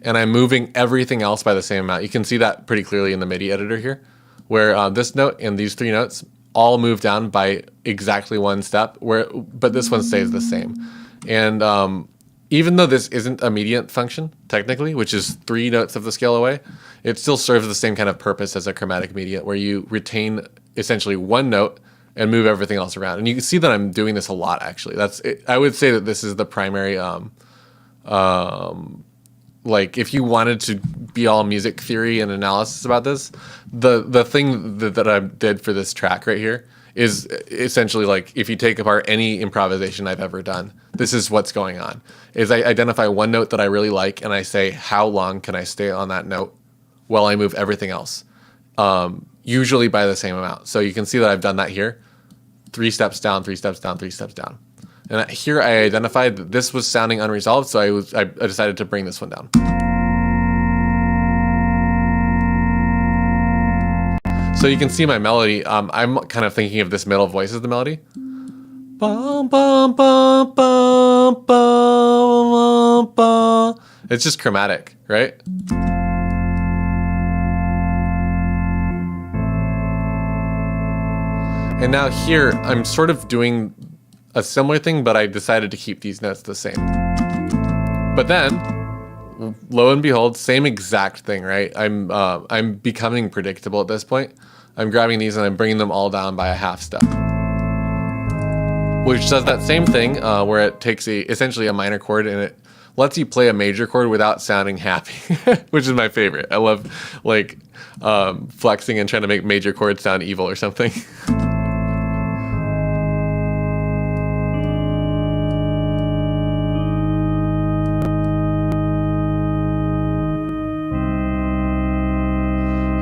A: and I'm moving everything else by the same amount. You can see that pretty clearly in the MIDI editor here, where this note and these three notes all move down by exactly one step, but this one stays the same. And even though this isn't a mediant function, technically, which is 3 notes of the scale away, it still serves the same kind of purpose as a chromatic mediant, where you retain essentially one note and move everything else around. And you can see that I'm doing this a lot, actually. I would say that this is the primary, like, if you wanted to be all music theory and analysis about this, the thing that I did for this track right here is essentially like, if you take apart any improvisation I've ever done, this is what's going on. Is I identify one note that I really like, and I say, how long can I stay on that note while I move everything else? Usually by the same amount. So you can see that I've done that here. 3 steps down, 3 steps down, 3 steps down. And here I identified that this was sounding unresolved, so I decided to bring this one down. So you can see my melody. I'm kind of thinking of this middle voice as the melody. Bum, bum, bum, bum, bum, bum. It's just chromatic, right? And now here, I'm sort of doing a similar thing, but I decided to keep these notes the same. But then, lo and behold, same exact thing, right? I'm becoming predictable at this point. I'm grabbing these and I'm bringing them all down by a half step, which does that same thing where it takes essentially a minor chord and it lets you play a major chord without sounding happy, which is my favorite. I love like flexing and trying to make major chords sound evil or something.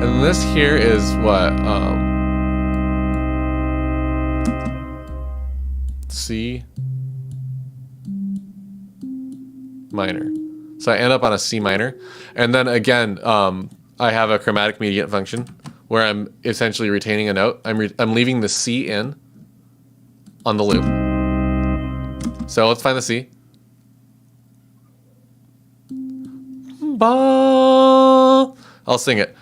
A: And this here is what, C minor. So I end up on a C minor. And then again, I have a chromatic mediant function where I'm essentially retaining a note. I'm leaving the C in on the loop. So let's find the C. Ba. I'll sing it.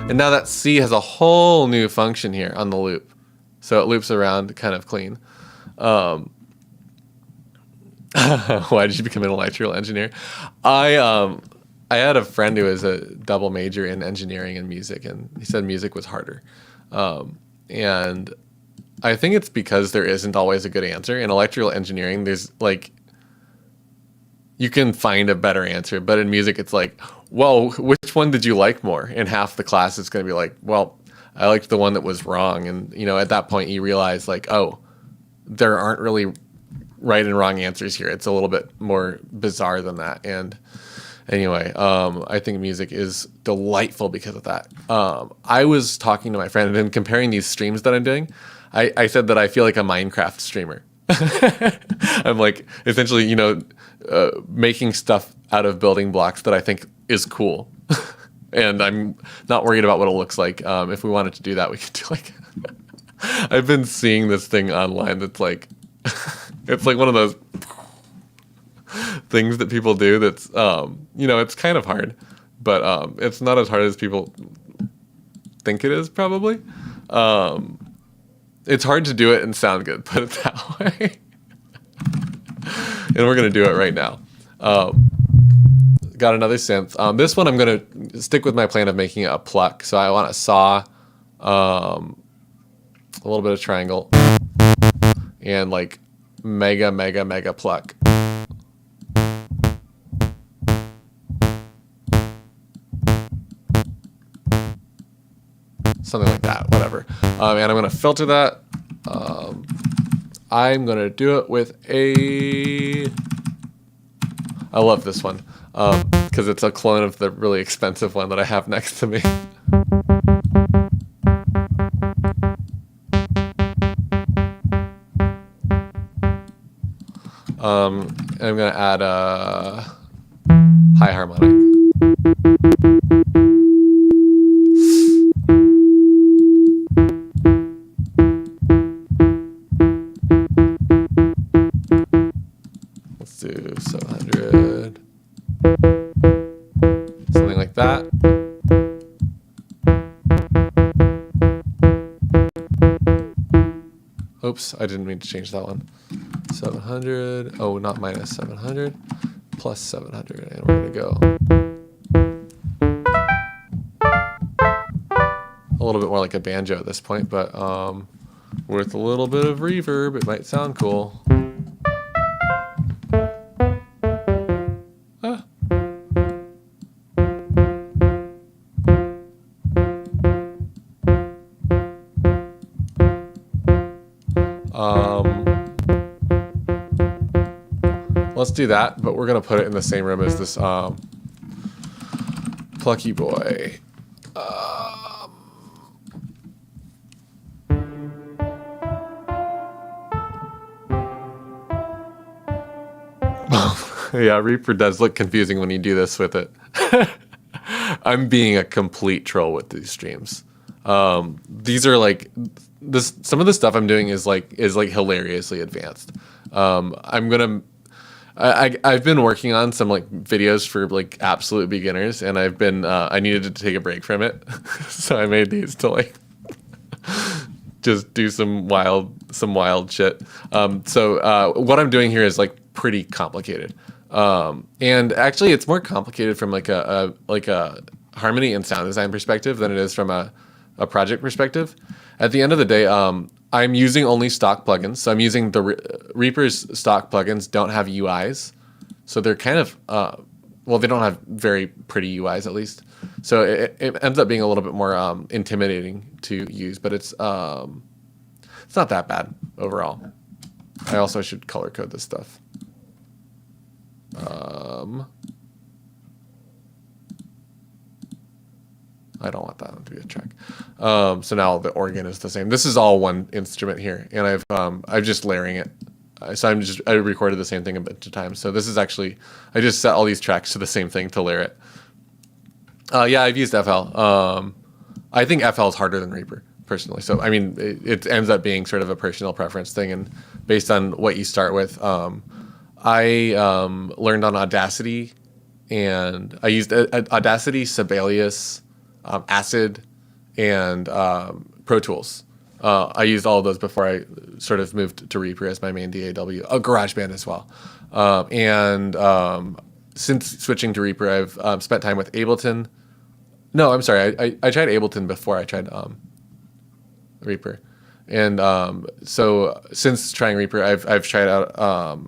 A: And now that C has a whole new function here on the loop. So it loops around kind of clean. Why did you become an electrical engineer? I had a friend who was a double major in engineering and music, and he said music was harder. And I think it's because there isn't always a good answer. In electrical engineering, there's like, you can find a better answer, but in music, it's like, well, which one did you like more? And half the class is going to be like, well, I liked the one that was wrong. And, you know, at that point, you realize like, oh, there aren't really right and wrong answers here. It's a little bit more bizarre than that. And anyway, I think music is delightful because of that. I was talking to my friend and comparing these streams that I'm doing. I said that I feel like a Minecraft streamer. I'm like essentially, you know, making stuff out of building blocks that I think is cool. And I'm not worried about what it looks like. If we wanted to do that, we could do like, I've been seeing this thing online that's like, it's like one of those things that people do that's, you know, it's kind of hard, but it's not as hard as people think it is probably. It's hard to do it and sound good, put it that way. And we're going to do it right now. Got another synth. This one I'm going to stick with my plan of making it a pluck. So I want a saw, a little bit of triangle, and like mega pluck. Something like that, whatever. And I'm going to filter that. I'm going to do it with I love this one because it's a clone of the really expensive one that I have next to me. I'm going to add a high harmonic. Let's do 700. Something like that. Oops, I didn't mean to change that one. 700. Oh, not minus 700. Plus 700. And we're going to go a little bit more like a banjo at this point, but with a little bit of reverb, it might sound cool. Let's do that, but we're going to put it in the same room as this plucky boy. Yeah, Reaper does look confusing when you do this with it. I'm being a complete troll with these streams. These are like this. Some of the stuff I'm doing is like hilariously advanced. I've been working on some like videos for like absolute beginners, and I needed to take a break from it, so I made these to like just do some wild shit. So what I'm doing here is like pretty complicated, and actually it's more complicated from like a harmony and sound design perspective than it is from a project perspective. At the end of the day, I'm using only stock plugins. So I'm using the Reaper's stock plugins don't have UIs. So they're kind of, well, they don't have very pretty UIs at least. So it ends up being a little bit more intimidating to use, but it's not that bad overall. I also should color code this stuff. I don't want that one to be a track. So now the organ is the same. This is all one instrument here, and I'm just layering it. So I recorded the same thing a bunch of times. So this is actually, I just set all these tracks to the same thing to layer it. Yeah, I've used FL. I think FL is harder than Reaper personally. So I mean, it ends up being sort of a personal preference thing, and based on what you start with. I learned on Audacity, and I used Audacity, Sibelius, Acid, and Pro Tools. I used all of those before I sort of moved to Reaper as my main DAW. GarageBand as well. Since switching to Reaper, I've spent time with Ableton. No, I'm sorry. I tried Ableton before I tried Reaper. And so since trying Reaper, I've tried out,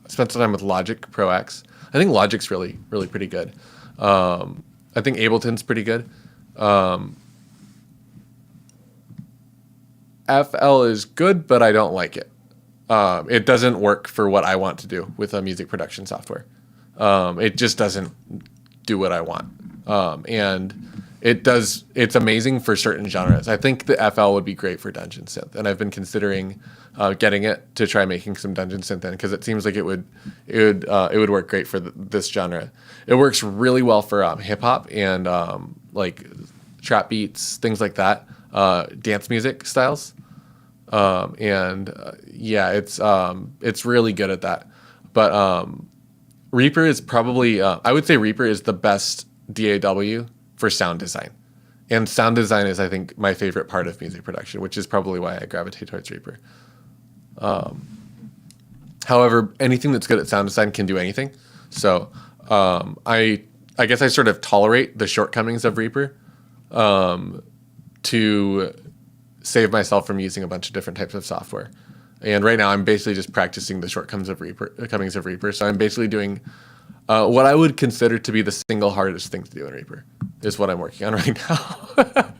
A: spent some time with Logic Pro X. I think Logic's really pretty good. I think Ableton's pretty good. FL is good, but I don't like it. It doesn't work for what I want to do with a music production software. It just doesn't do what I want. And it's amazing for certain genres. I think the FL would be great for Dungeon Synth, and I've been considering getting it to try making some Dungeon Synth in, because it seems like it would work great for this genre. It works really well for hip hop and like trap beats, things like that, dance music styles, yeah, it's really good at that. But Reaper is probably I would say Reaper is the best DAW for sound design. And sound design is, I think, my favorite part of music production, which is probably why I gravitate towards Reaper. However, anything that's good at sound design can do anything. So I guess I sort of tolerate the shortcomings of Reaper to save myself from using a bunch of different types of software. And right now I'm basically just practicing the shortcomings of Reaper. So I'm basically doing what I would consider to be the single hardest thing to do in Reaper is what I'm working on right now.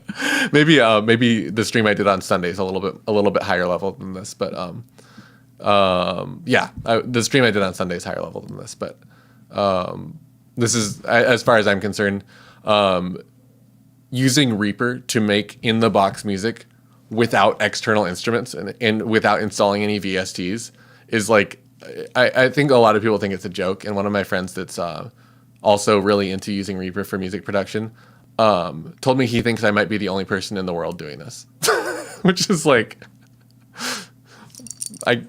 A: Maybe the stream I did on Sunday is a little bit higher level than this, but the stream I did on Sunday is higher level than this, but this is, as far as I'm concerned, using Reaper to make in the box music without external instruments and without installing any VSTs is like, I think a lot of people think it's a joke, and one of my friends that's also really into using Reaper for music production told me he thinks I might be the only person in the world doing this, which is like,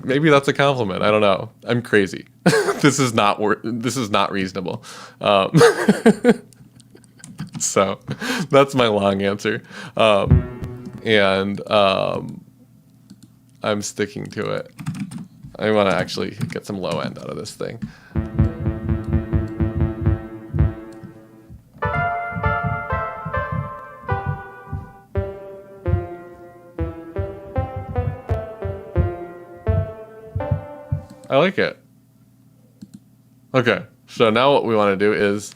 A: maybe that's a compliment. I don't know. I'm crazy. This is not reasonable. So that's my long answer, and I'm sticking to it. I want to actually get some low end out of this thing. I like it. Okay, so now what we want to do is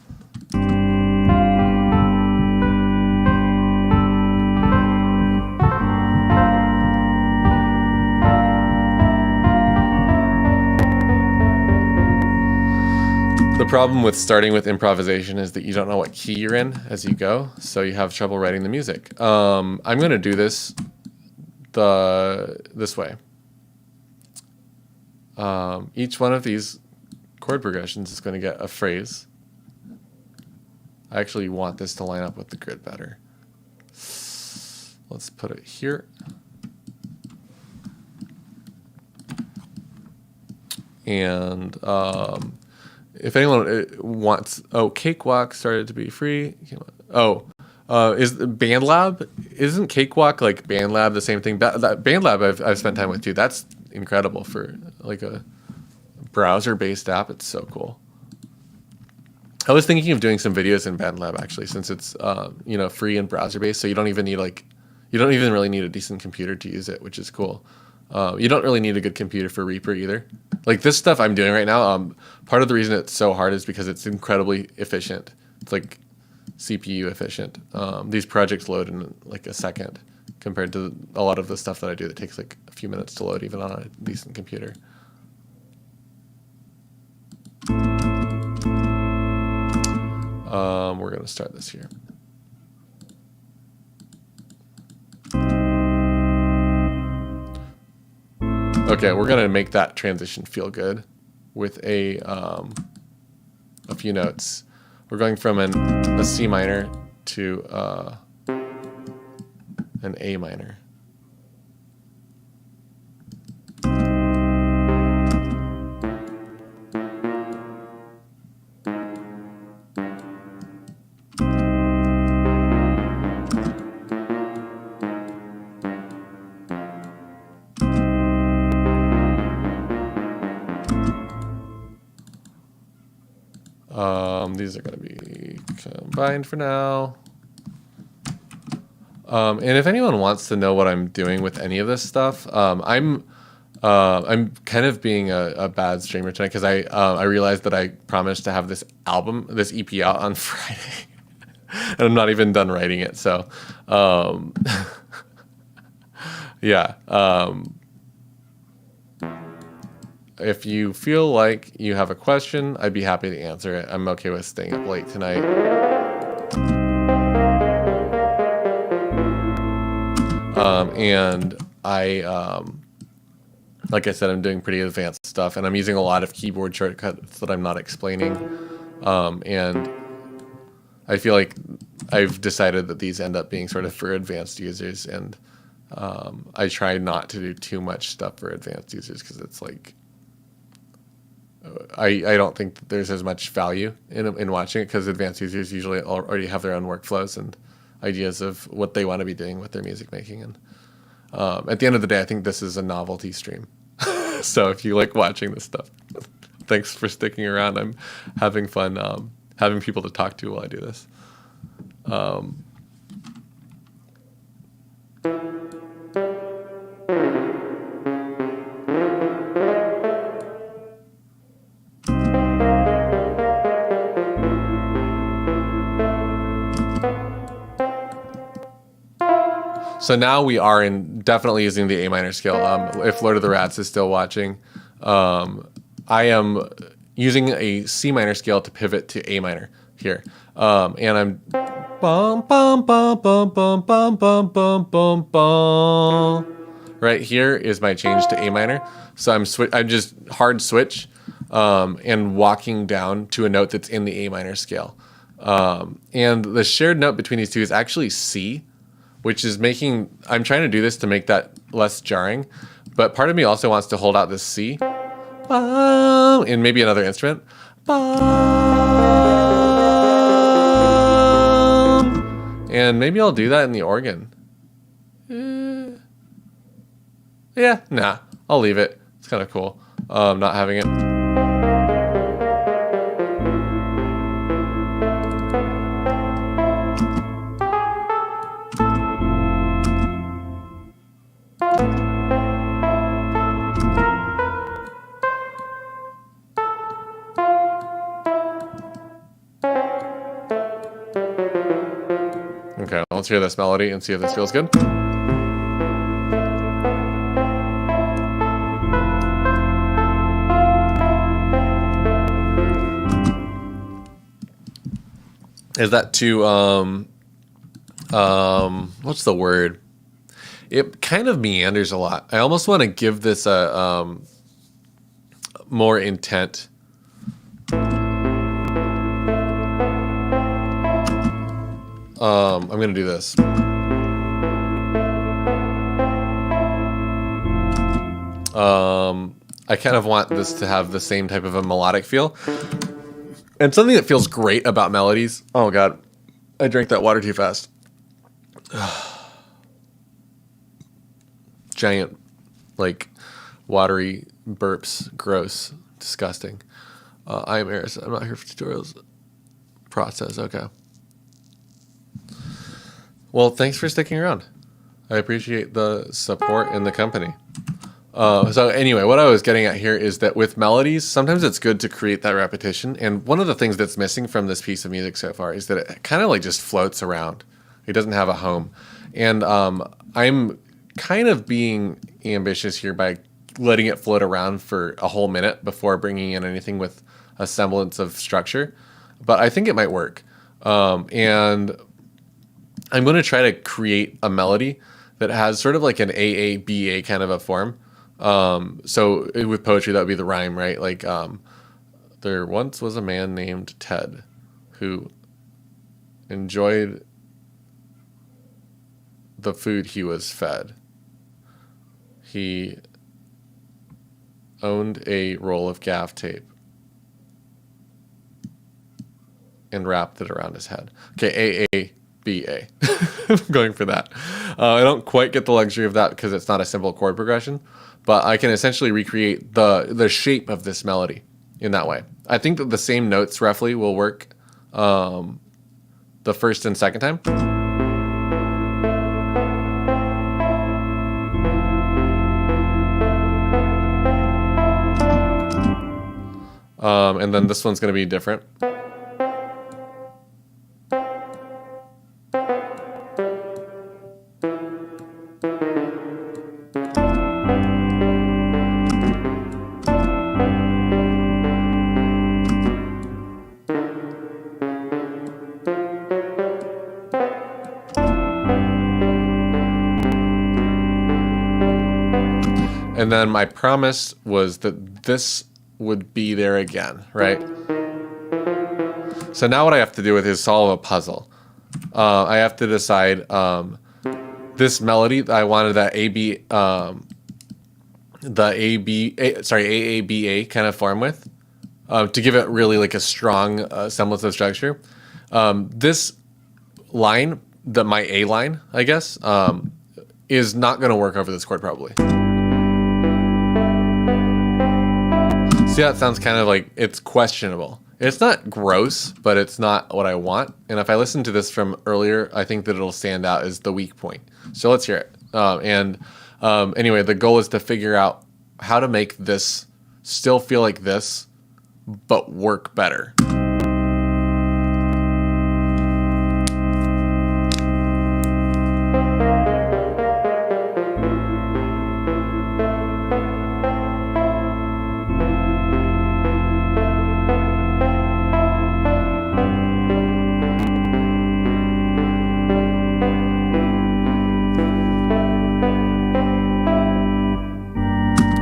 A: the problem with starting with improvisation is that you don't know what key you're in as you go, so you have trouble writing the music. I'm going to do this this way. Each one of these chord progressions is going to get a phrase. I actually want this to line up with the grid better. Let's put it here. And if anyone wants, Cakewalk started to be free. Is BandLab? Isn't Cakewalk like BandLab the same thing? BandLab I've spent time with too. That's incredible for like a browser-based app. It's so cool. I was thinking of doing some videos in BandLab actually, since it's free and browser-based, so you don't even really need a decent computer to use it, which is cool. You don't really need a good computer for Reaper either. Like this stuff I'm doing right now, part of the reason it's so hard is because it's incredibly efficient. It's like CPU efficient. These projects load in like a second compared to a lot of the stuff that I do that takes like a few minutes to load even on a decent computer. We're going to start this here. Okay, we're gonna make that transition feel good with a few notes. We're going from a C minor to an A minor. These are going to be combined for now. And if anyone wants to know what I'm doing with any of this stuff, I'm kind of being a bad streamer tonight because I realized that I promised to have this EP out on Friday, and I'm not even done writing it. So, yeah. If you feel like you have a question, I'd be happy to answer it. I'm okay with staying up late tonight. And like I said, I'm doing pretty advanced stuff, and I'm using a lot of keyboard shortcuts that I'm not explaining. And I feel like I've decided that these end up being sort of for advanced users, and I try not to do too much stuff for advanced users because it's like, I don't think that there's as much value in watching it because advanced users usually already have their own workflows and ideas of what they want to be doing with their music making. And at the end of the day, I think this is a novelty stream. So if you like watching this stuff, thanks for sticking around. I'm having fun having people to talk to while I do this. So now we are definitely using the A minor scale. If Lord of the Rats is still watching, I am using a C minor scale to pivot to A minor here. And I'm bum bum bum bum bum bum bum bum bum bum. Right here is my change to A minor. So I'm just hard switch and walking down to a note that's in the A minor scale. And the shared note between these two is actually C, which is I'm trying to do this to make that less jarring, but part of me also wants to hold out this C, and maybe another instrument, and maybe I'll do that in the organ. Yeah, nah, I'll leave it. It's kind of cool, not having it. Okay, let's hear this melody and see if this feels good. Is that too, what's the word? It kind of meanders a lot. I almost want to give this a more intent. I'm going to do this. I kind of want this to have the same type of a melodic feel. And something that feels great about melodies. Oh, God. I drank that water too fast. Giant, like, watery burps. Gross. Disgusting. I am Eris. I'm not here for tutorials. Process. Okay. Well, thanks for sticking around. I appreciate the support and the company. So anyway, what I was getting at here is that with melodies, sometimes it's good to create that repetition. And one of the things that's missing from this piece of music so far is that it kind of like just floats around. It doesn't have a home. And I'm kind of being ambitious here by letting it float around for a whole minute before bringing in anything with a semblance of structure. But I think it might work. And I'm going to try to create a melody that has sort of like an AABA kind of a form. So with poetry, that would be the rhyme, right? Like, there once was a man named Ted who enjoyed the food he was fed. He owned a roll of gaff tape and wrapped it around his head. Okay, AABA. I'm going for that. I don't quite get the luxury of that because it's not a simple chord progression, but I can essentially recreate the shape of this melody. in that way. I think that the same notes roughly will work the first and second time. And then this one's going to be different. And then my promise was that this would be there again, right? So now what I have to do with is solve a puzzle. I have to decide this melody. I wanted that AABA kind of form with to give it really like a strong semblance of structure. This line, my A line, I guess, is not going to work over this chord probably. See, that sounds kind of like it's questionable. It's not gross, but it's not what I want. And if I listen to this from earlier, I think that it'll stand out as the weak point. So let's hear it. Anyway, the goal is to figure out how to make this still feel like this, but work better.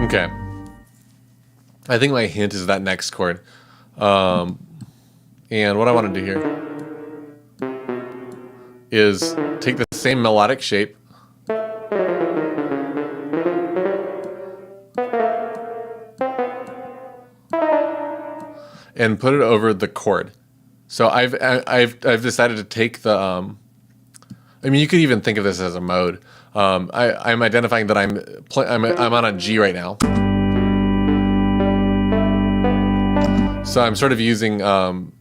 A: Okay. I think my hint is that next chord. And what I want to do here is take the same melodic shape and put it over the chord. So I've decided to take the I mean, you could even think of this as a mode. I'm identifying that I'm on a G right now. So I'm sort of using I'm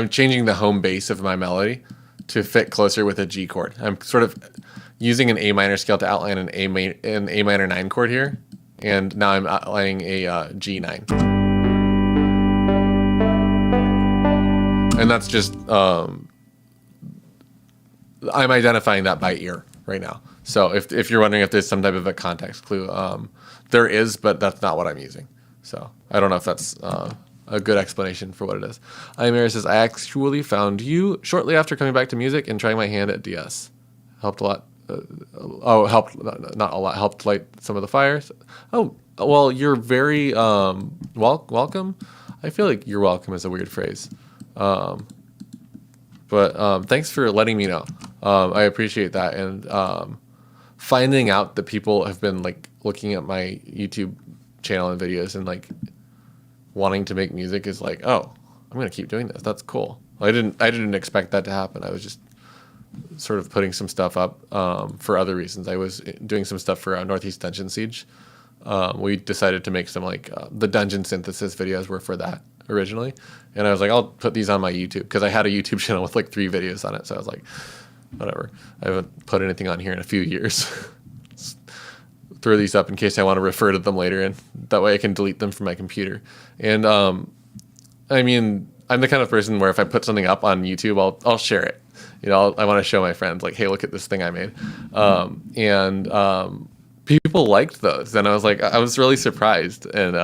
A: changing the home base of my melody to fit closer with a G chord. I'm sort of using an A minor scale to outline an A minor 9 chord here, and now I'm outlining a G9. And that's just I'm identifying that by ear right now. So if you're wondering if there's some type of a context clue, there is, but that's not what I'm using. So I don't know if that's a good explanation for what it is. Mary says, I actually found you shortly after coming back to music and trying my hand at DS. Helped a lot. Helped, not a lot, helped light some of the fires. Oh, well, you're very welcome. I feel like you're welcome is a weird phrase. But thanks for letting me know. I appreciate that. And finding out that people have been like looking at my YouTube channel and videos and like wanting to make music is like, oh, I'm going to keep doing this. That's cool. I didn't expect that to happen. I was just sort of putting some stuff up for other reasons. I was doing some stuff for Northeast Dungeon Siege. We decided to make some like the dungeon synthesis videos were for that originally. And I was like, I'll put these on my YouTube because I had a YouTube channel with like 3 videos on it. So I was like, whatever. I haven't put anything on here in a few years. Throw these up in case I want to refer to them later, and that way I can delete them from my computer. And I mean, I'm the kind of person where if I put something up on YouTube, I'll share it. You know, I want to show my friends like, hey, look at this thing I made. People liked those, and I was like, I was really surprised, and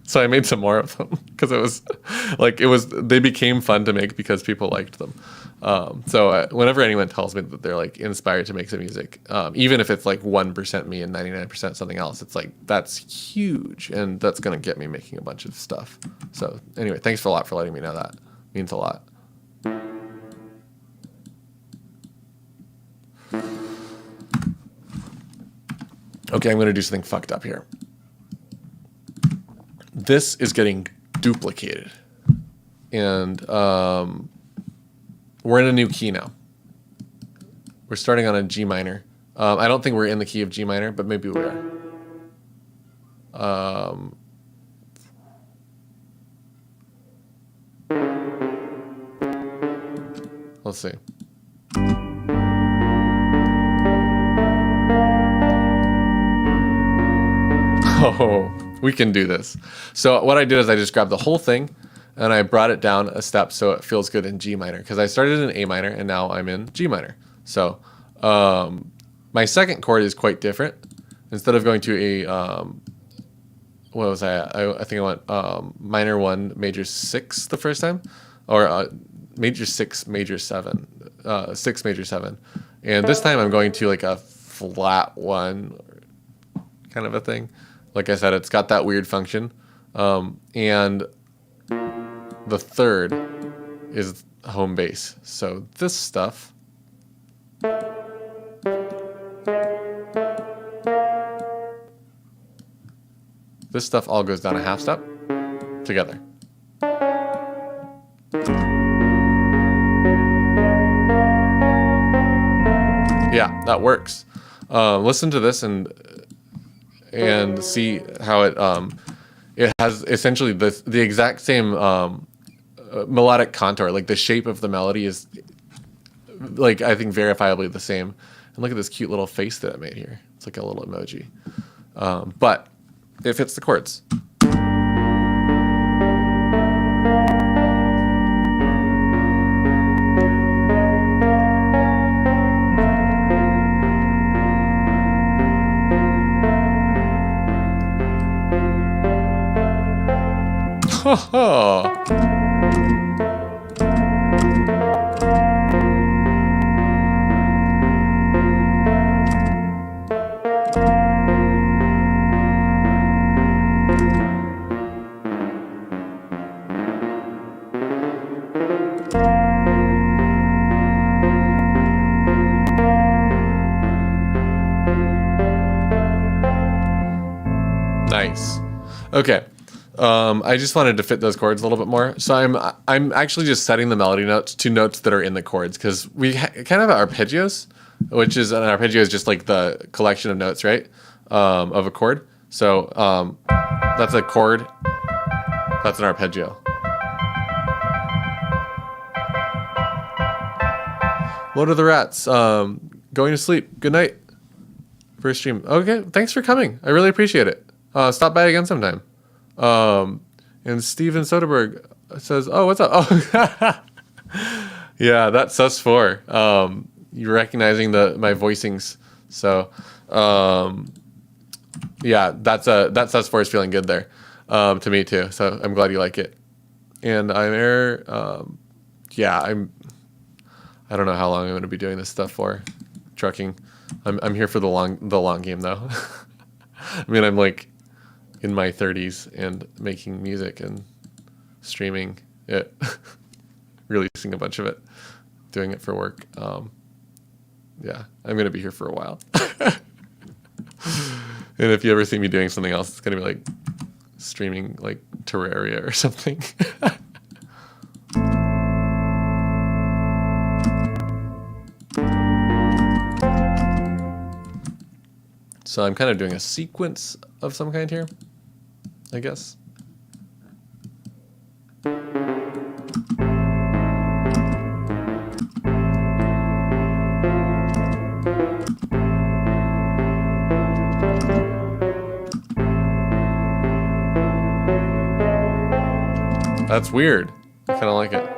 A: so I made some more of them because they became fun to make because people liked them. So whenever anyone tells me that they're like inspired to make some music, even if it's like 1% me and 99% something else, it's like that's huge, and that's gonna get me making a bunch of stuff. So anyway, thanks a lot for letting me know that. It means a lot. Okay, I'm going to do something fucked up here. This is getting duplicated. And we're in a new key now. We're starting on a G minor. I don't think we're in the key of G minor, but maybe we are. Let's see. Oh, we can do this. So what I did is I just grabbed the whole thing and I brought it down a step so it feels good in G minor, because I started in A minor and now I'm in G minor. So my second chord is quite different. Instead of going to a, what was I think I went minor 1, major 6 the first time, or major 6, major 7, 6, major 7. And this time I'm going to like a flat 1 kind of a thing. Like I said, it's got that weird function. And the third is home base. So this stuff all goes down a half step together. Yeah, that works. Listen to this and see how it has essentially the exact same melodic contour. Like the shape of the melody is, like, I think verifiably the same. And look at this cute little face that I made here. It's like a little emoji. But it fits the chords. Nice. Okay. I just wanted to fit those chords a little bit more. So I'm actually just setting the melody notes to notes that are in the chords, because we kind of have arpeggios, which is an arpeggio is just like the collection of notes, right? Of a chord. So that's a chord. That's an arpeggio. Lord of the Rats. Going to sleep. Good night. First stream. Okay. Thanks for coming. I really appreciate it. Stop by again sometime. And Steven Soderbergh says, "Oh, what's up?" Oh, yeah, that's sus4. You're recognizing my voicings. So, yeah, that sus4 is feeling good there, to me too. So I'm glad you like it. And I'm here. Yeah, I don't know how long I'm going to be doing this stuff for. Trucking. I'm here for the long game though. I mean, I'm like in my 30s and making music and streaming it, releasing a bunch of it, doing it for work. Yeah, I'm going to be here for a while. And if you ever see me doing something else, it's going to be like streaming like Terraria or something. So I'm kind of doing a sequence of some kind here, I guess. That's weird. I kind of like it.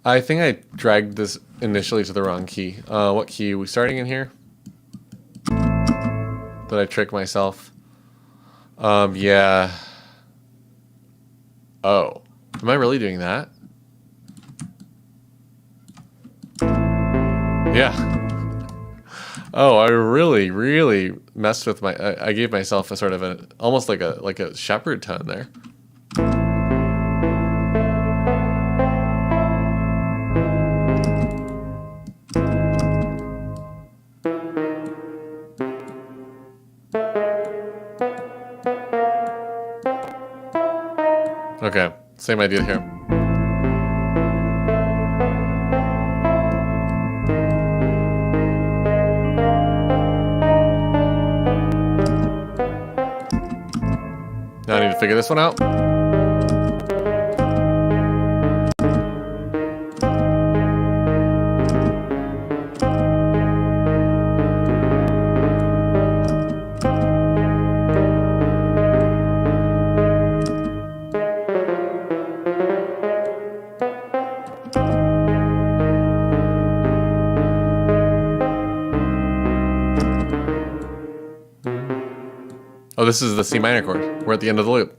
A: I think I dragged this initially to the wrong key. What key are we starting in here? Did I trick myself? Yeah. Oh. Am I really doing that? Yeah. Oh, I really messed with I gave myself a sort of almost like a shepherd tone there. Same idea here. Now I need to figure this one out. Oh, this is the C minor chord. We're at the end of the loop.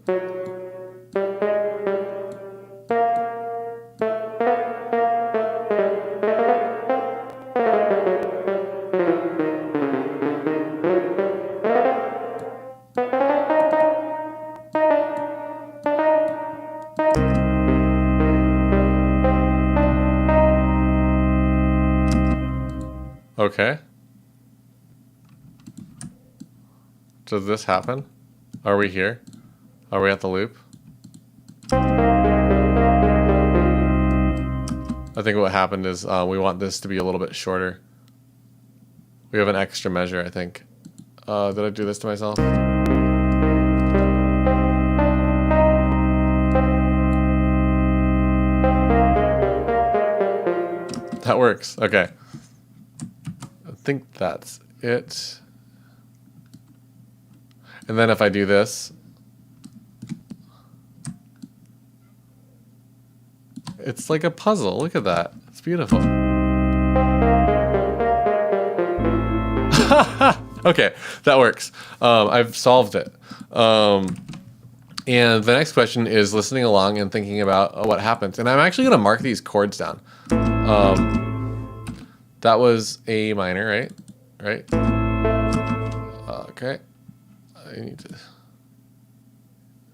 A: Okay. Does this happen? Are we here? Are we at the loop? I think what happened is we want this to be a little bit shorter. We have an extra measure, I think. Did I do this to myself? That works. Okay. I think that's it. And then if I do this, it's like a puzzle. Look at that. It's beautiful. Okay, that works. I've solved it. And the next question is listening along and thinking about what happens. And I'm actually going to mark these chords down. That was A minor, right? Right? Okay. I need to.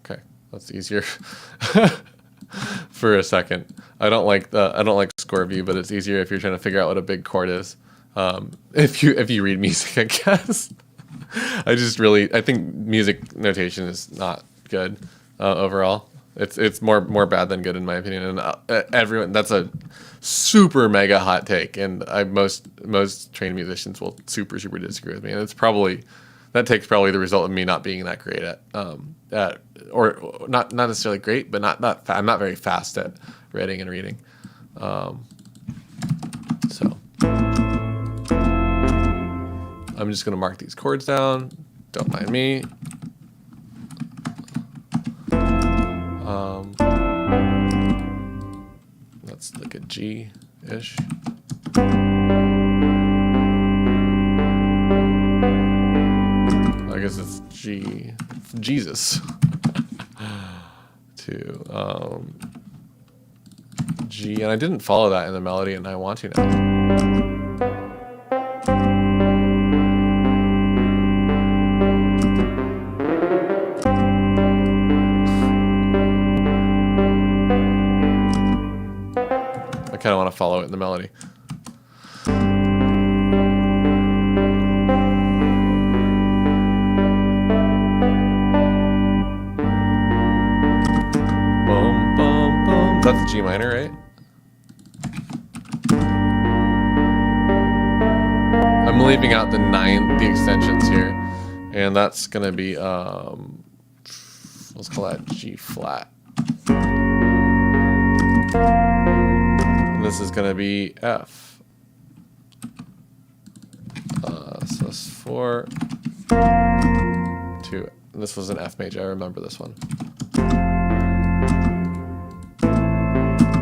A: Okay, that's easier. For a second, I don't like score view, but it's easier if you're trying to figure out what a big chord is. If you read music, I guess. I think music notation is not good overall. It's more bad than good in my opinion. And everyone, that's a super mega hot take, and most trained musicians will super disagree with me, and it's probably. That takes probably the result of me not being that great at or not necessarily great, but I'm not very fast at writing and reading. So I'm just gonna mark these chords down. Don't mind me. That's like a G-ish. I guess it's G, Jesus, to G, and I didn't follow that in the melody, and I want to now. I kind of want to follow it in the melody. That's G minor, right? I'm leaving out the extensions here, and that's gonna be let's call that G flat. And this is gonna be F. So it's 4, 2. And this was an F major. I remember this one.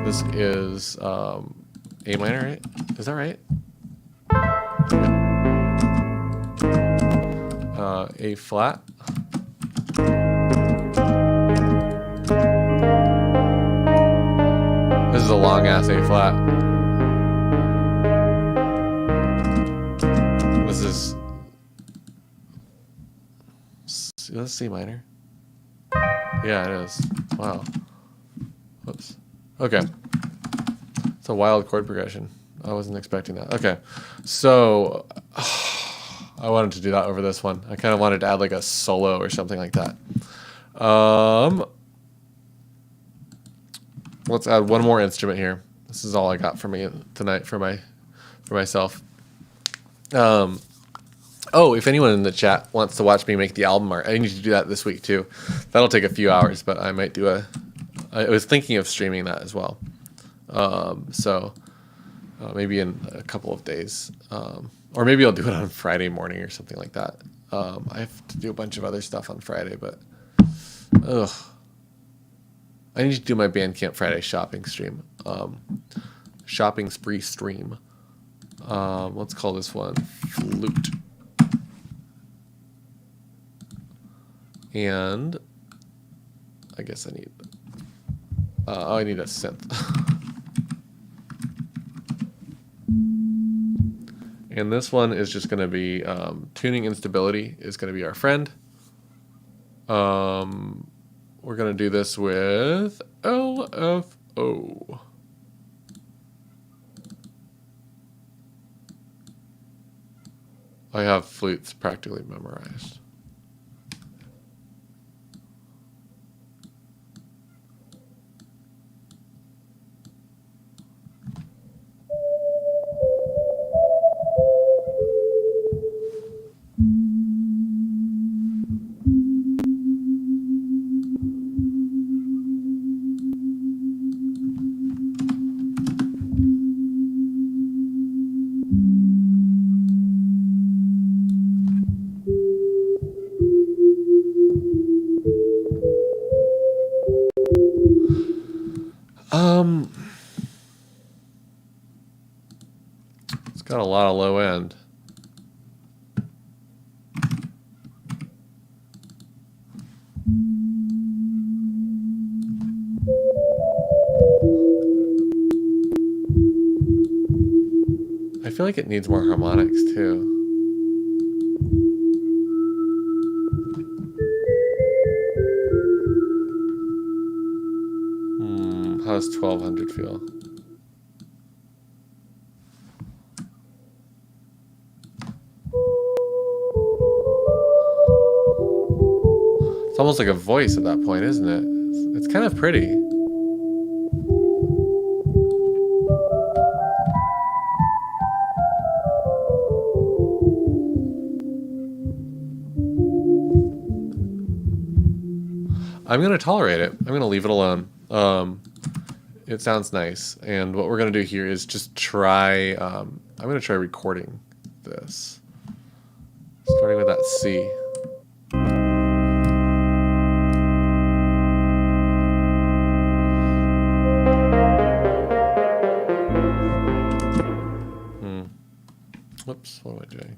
A: This is A minor, right? Is that right? A flat. This is a long ass A flat. This is C minor. Yeah, it is. Wow. Whoops. Okay. It's a wild chord progression. I wasn't expecting that. Okay. So I wanted to do that over this one. I kind of wanted to add like a solo or something like that. Let's add one more instrument here. This is all I got for me tonight for myself. Oh, if anyone in the chat wants to watch me make the album art, I need to do that this week too. That'll take a few hours, but I might do I was thinking of streaming that as well. Maybe in a couple of days. Or maybe I'll do it on Friday morning or something like that. I have to do a bunch of other stuff on Friday, but I need to do my Bandcamp Friday shopping stream. Shopping spree stream. Let's call this one Flute. And I guess I need I need a synth. And this one is just going to be tuning instability is going to be our friend. We're going to do this with LFO. I have flutes practically memorized. It's got a lot of low end. I feel like it needs more harmonics too. How does 1200 feel? It's almost like a voice at that point, isn't it? It's kind of pretty. I'm going to tolerate it. I'm going to leave it alone. It sounds nice. And what we're going to do here is just try, I'm going to try recording this. Starting with that C. Whoops, what am I doing?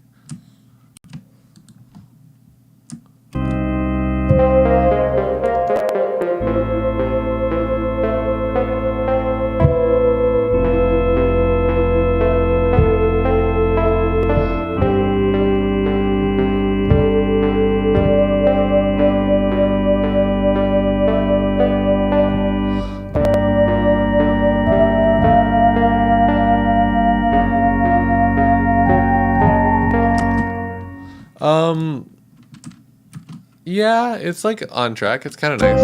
A: Yeah, it's like on track. It's kind of nice.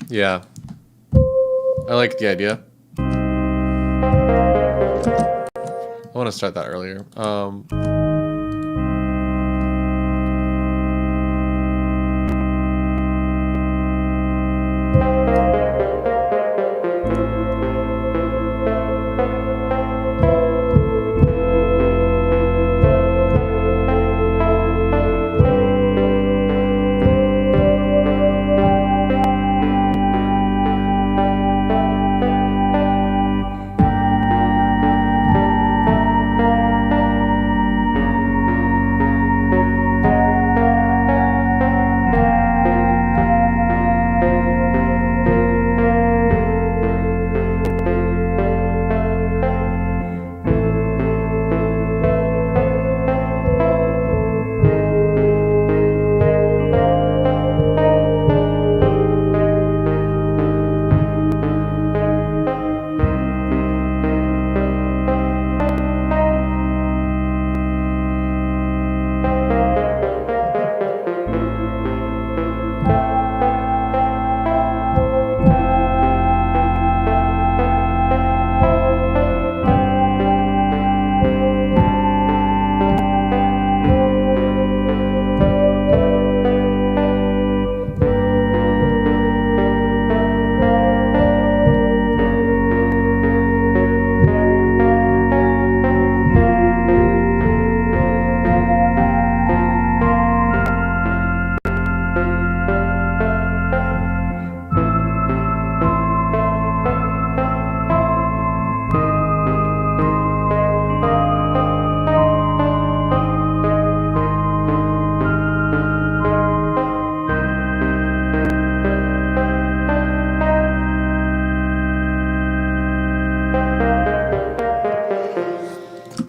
A: Yeah, I like the idea. I want to start that earlier.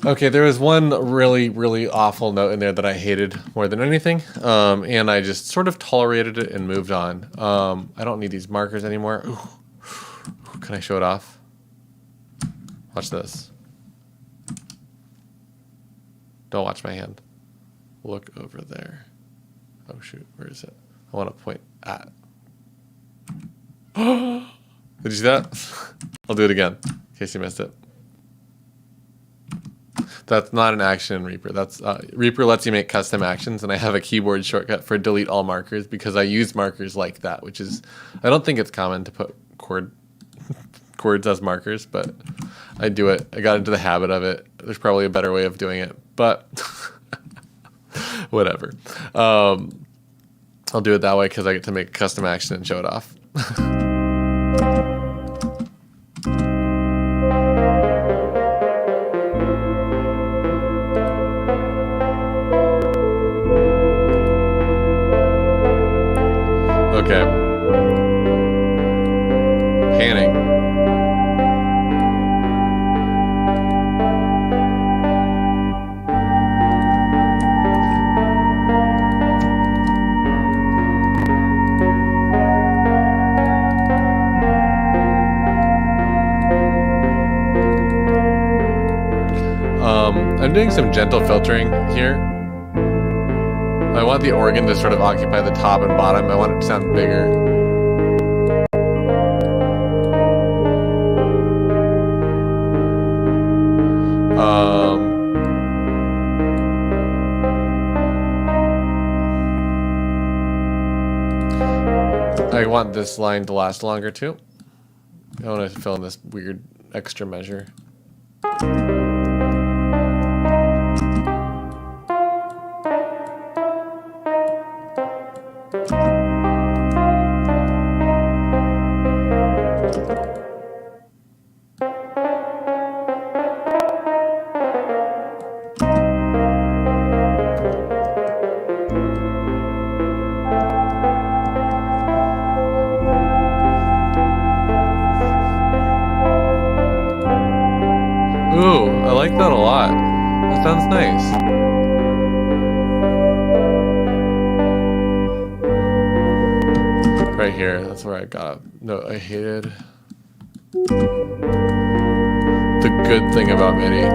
A: Okay, there was one really, really awful note in there that I hated more than anything, and I just sort of tolerated it and moved on. I don't need these markers anymore. Ooh. Can I show it off? Watch this. Don't watch my hand. Look over there. Oh shoot, where is it? I want to point at. Did you see that? I'll do it again, in case you missed it. That's not an action in Reaper. That's Reaper lets you make custom actions, and I have a keyboard shortcut for delete all markers because I use markers like that, which is, I don't think it's common to put chords as markers, but I do it. I got into the habit of it. There's probably a better way of doing it, but whatever. I'll do it that way because I get to make a custom action and show it off. Okay. Panning. I'm doing some gentle filtering here. I want the organ to sort of occupy the top and bottom. I want it to sound bigger. I want this line to last longer too. I want to fill in this weird extra measure. Ooh, I like that a lot. That sounds nice. Right here, that's where I got no, I hated the good thing about MIDI.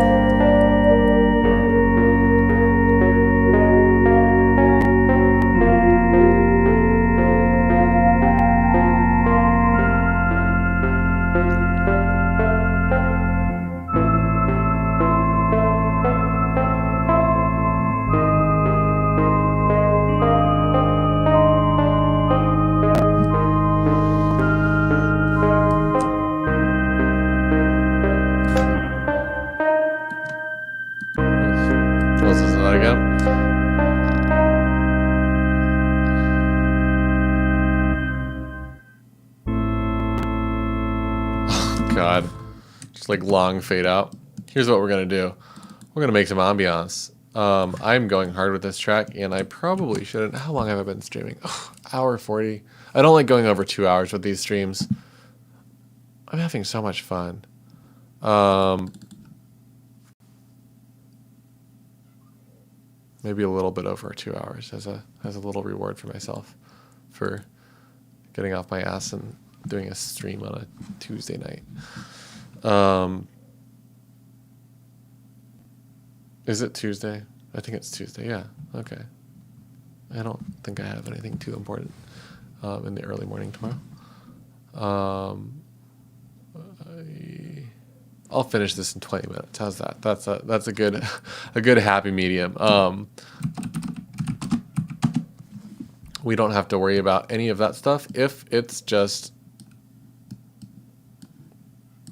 A: Let's listen to that again. Oh God, just like long fade out. Here's what we're gonna do. We're gonna make some ambiance. I'm going hard with this track, and I probably shouldn't. How long have I been streaming? Oh, hour 40. I don't like going over 2 hours with these streams. I'm having so much fun. Maybe a little bit over 2 hours as a little reward for myself for getting off my ass and doing a stream on a Tuesday night. Is it Tuesday? I think it's Tuesday. Yeah. Okay. I don't think I have anything too important in the early morning tomorrow. I'll finish this in 20 minutes. How's that? That's a good happy medium. We don't have to worry about any of that stuff if it's just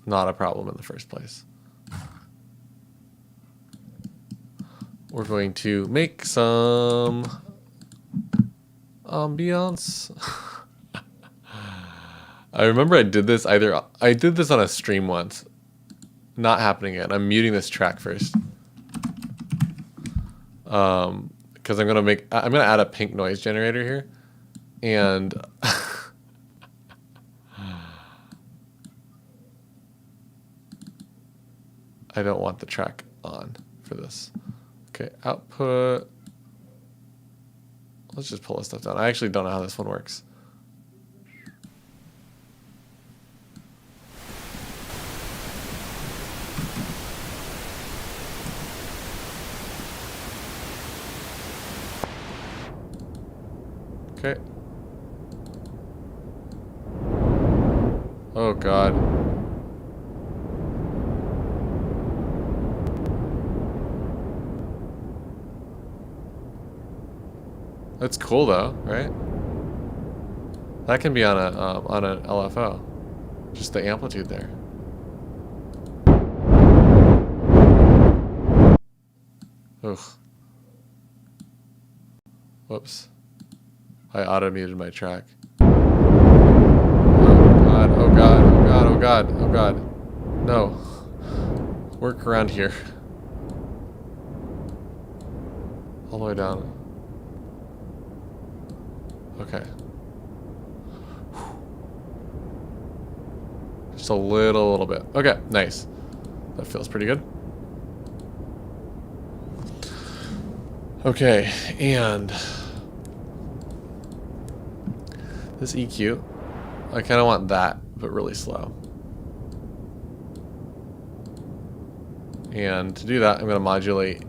A: not a problem in the first place. We're going to make some ambiance. I remember I did this on a stream once. Not happening yet. I'm muting this track first. Because I'm gonna add a pink noise generator here. And I don't want the track on. for this. Okay, output. Let's just pull this stuff down. I actually don't know how this one works. Okay. Oh God. That's cool though, right? That can be on an LFO. Just the amplitude there. Ugh. Whoops. I auto-muted my track. Oh God, oh God, oh God, oh God, oh God. No. Work around here. All the way down. Okay. Just a little bit. Okay, nice. That feels pretty good. Okay, and this EQ, I kind of want that, but really slow. And to do that, I'm going to modulate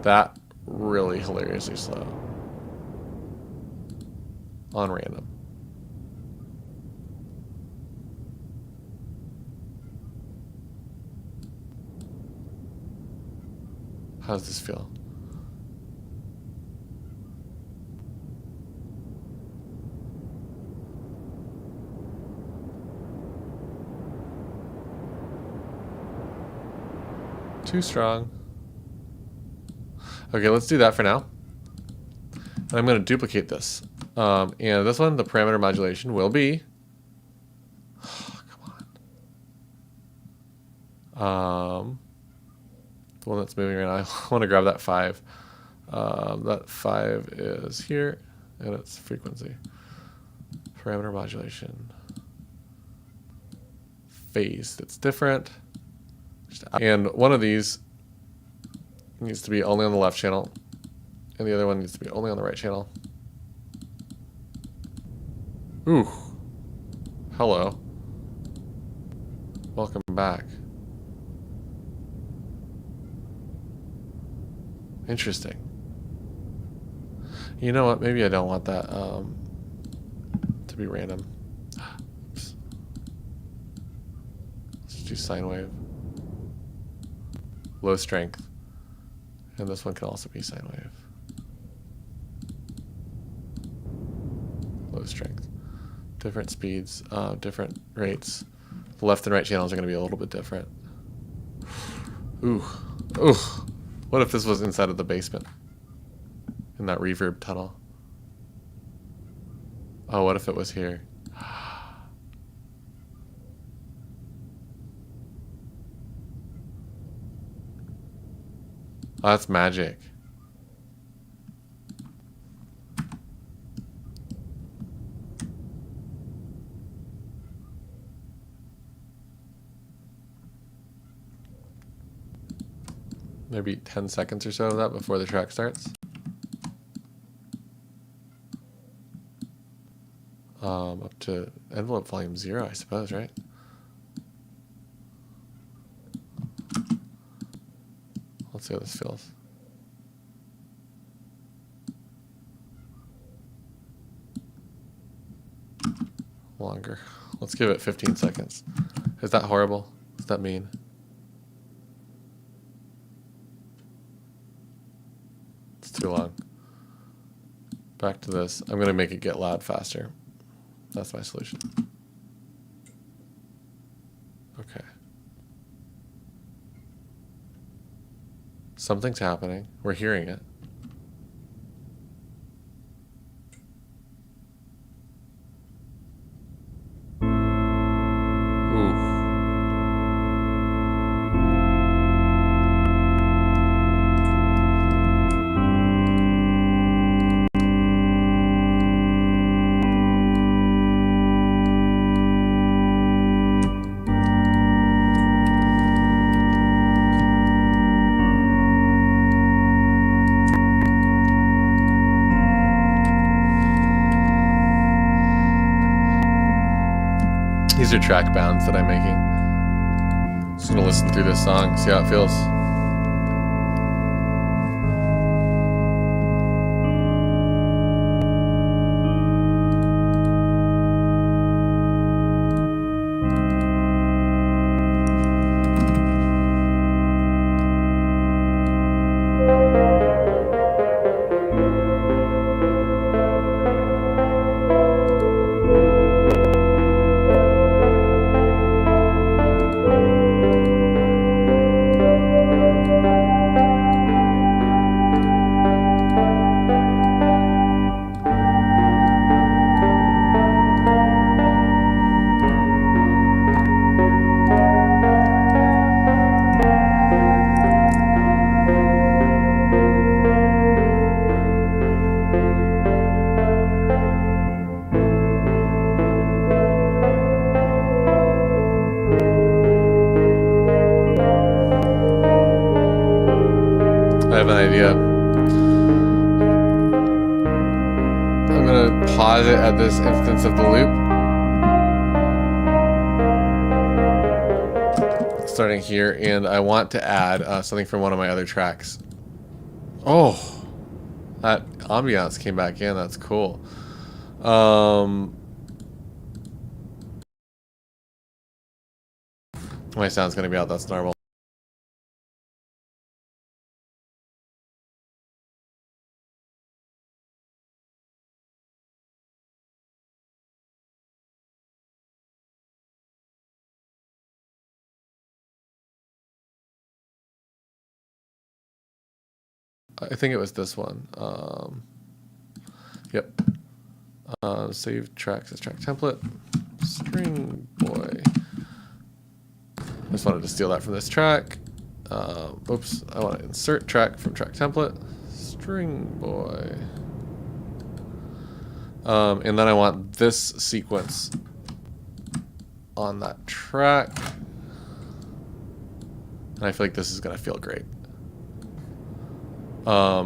A: that really hilariously slow on random. How does this feel? Too strong. Okay, let's do that for now. And I'm going to duplicate this. And this one, the parameter modulation will be... Oh, come on. The one that's moving right now. I want to grab that 5. That 5 is here, and it's frequency. Parameter modulation. Phase that's different. And one of these needs to be only on the left channel, and the other one needs to be only on the right channel. Ooh. Hello. Welcome back. Interesting. You know what? Maybe I don't want that to be random. Oops. Let's do sine wave. Low strength. And this one can also be sine wave. Low strength. Different speeds, different rates. The left and right channels are going to be a little bit different. Ooh. Ooh. What if this was inside of the basement? In that reverb tunnel? Oh, what if it was here? Oh, that's magic. Maybe 10 seconds or so of that before the track starts. Up to envelope volume 0, I suppose, right? Let's see how this feels. Longer. Let's give it 15 seconds. Is that horrible? Does that mean? It's too long. Back to this. I'm going to make it get loud faster. That's my solution. Okay. Something's happening. We're hearing it. These are track bounds that I'm making. Just gonna listen through this song, see how it feels. I have an idea. I'm gonna pause it at this instance of the loop. Starting here, and I want to add something from one of my other tracks. Oh, that ambiance came back in. That's cool. My sound's gonna be out. That's normal. I think it was this one. Yep. Save tracks as track template. String boy. I just wanted to steal that from this track. Oops. I want to insert track from track template. String boy. And then I want this sequence on that track. And I feel like this is going to feel great.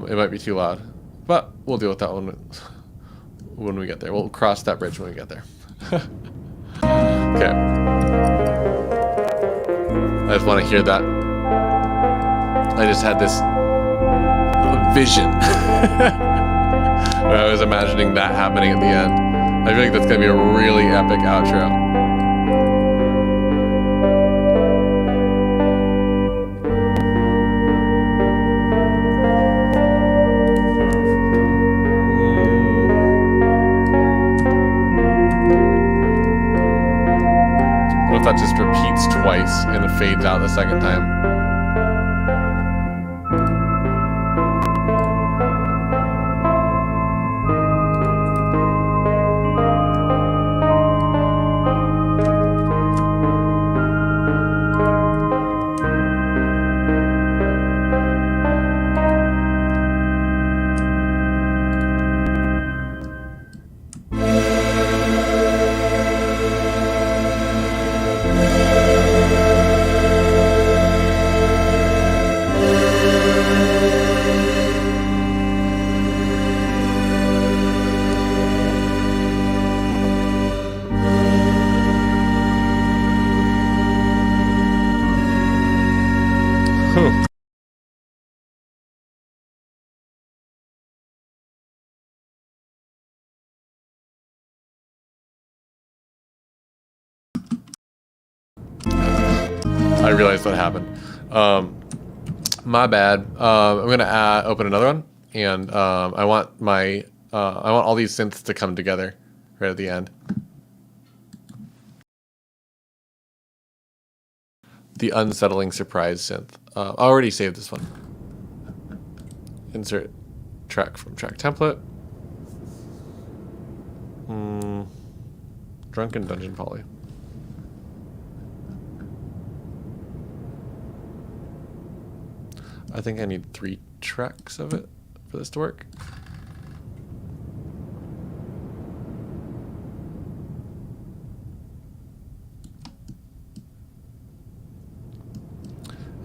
A: It might be too loud, but we'll deal with that one when we get there. We'll cross that bridge when we get there. Okay. I just want to hear that. I just had this vision where I was imagining that happening at the end. I feel like that's going to be a really epic outro. That just repeats twice and it fades out the second time. I realized what happened. My bad. I'm gonna open another one, and I want all these synths to come together right at the end. The unsettling surprise synth. I already saved this one. Insert track from track template. Drunken Dungeon Poly. I think I need 3 tracks of it for this to work.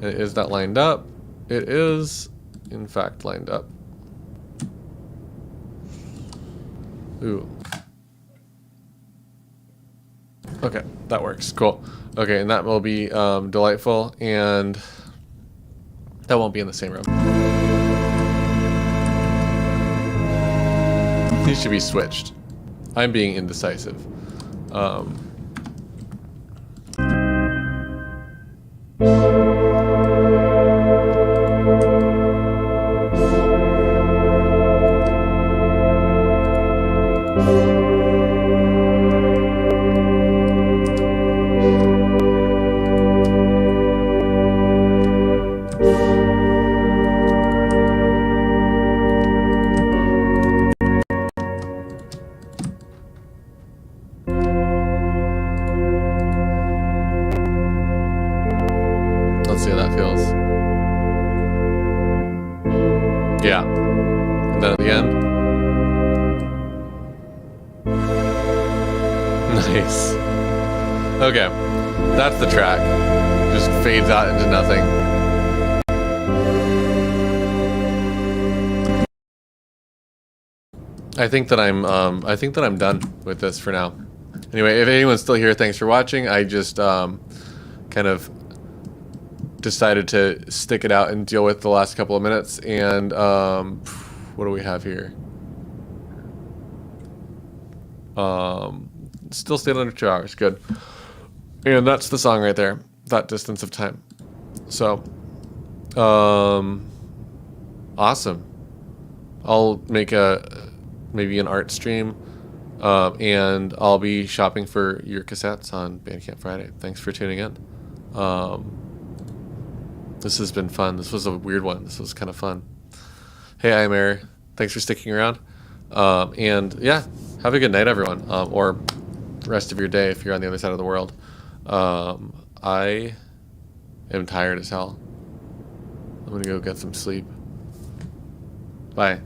A: Is that lined up? It is, in fact, lined up. Ooh. Okay. That works. Cool. Okay, and that will be delightful, and that won't be in the same room. These should be switched. I'm being indecisive. Let's see how that feels. Yeah. And then at the end. Nice. Okay. That's the track. Just fades out into nothing. I think that I'm done with this for now. Anyway, if anyone's still here, thanks for watching. I just kind of decided to stick it out and deal with the last couple of minutes. And what do we have here? Still stayed under 2 hours. Good. And that's the song right there. That Distance of Time. So, awesome. I'll make maybe an art stream, and I'll be shopping for your cassettes on Bandcamp Friday. Thanks for tuning in. This has been fun. This was a weird one. This was kind of fun. Hey, I'm Mary. Thanks for sticking around. And yeah, have a good night, everyone. Or the rest of your day if you're on the other side of the world. I am tired as hell. I'm gonna go get some sleep. Bye.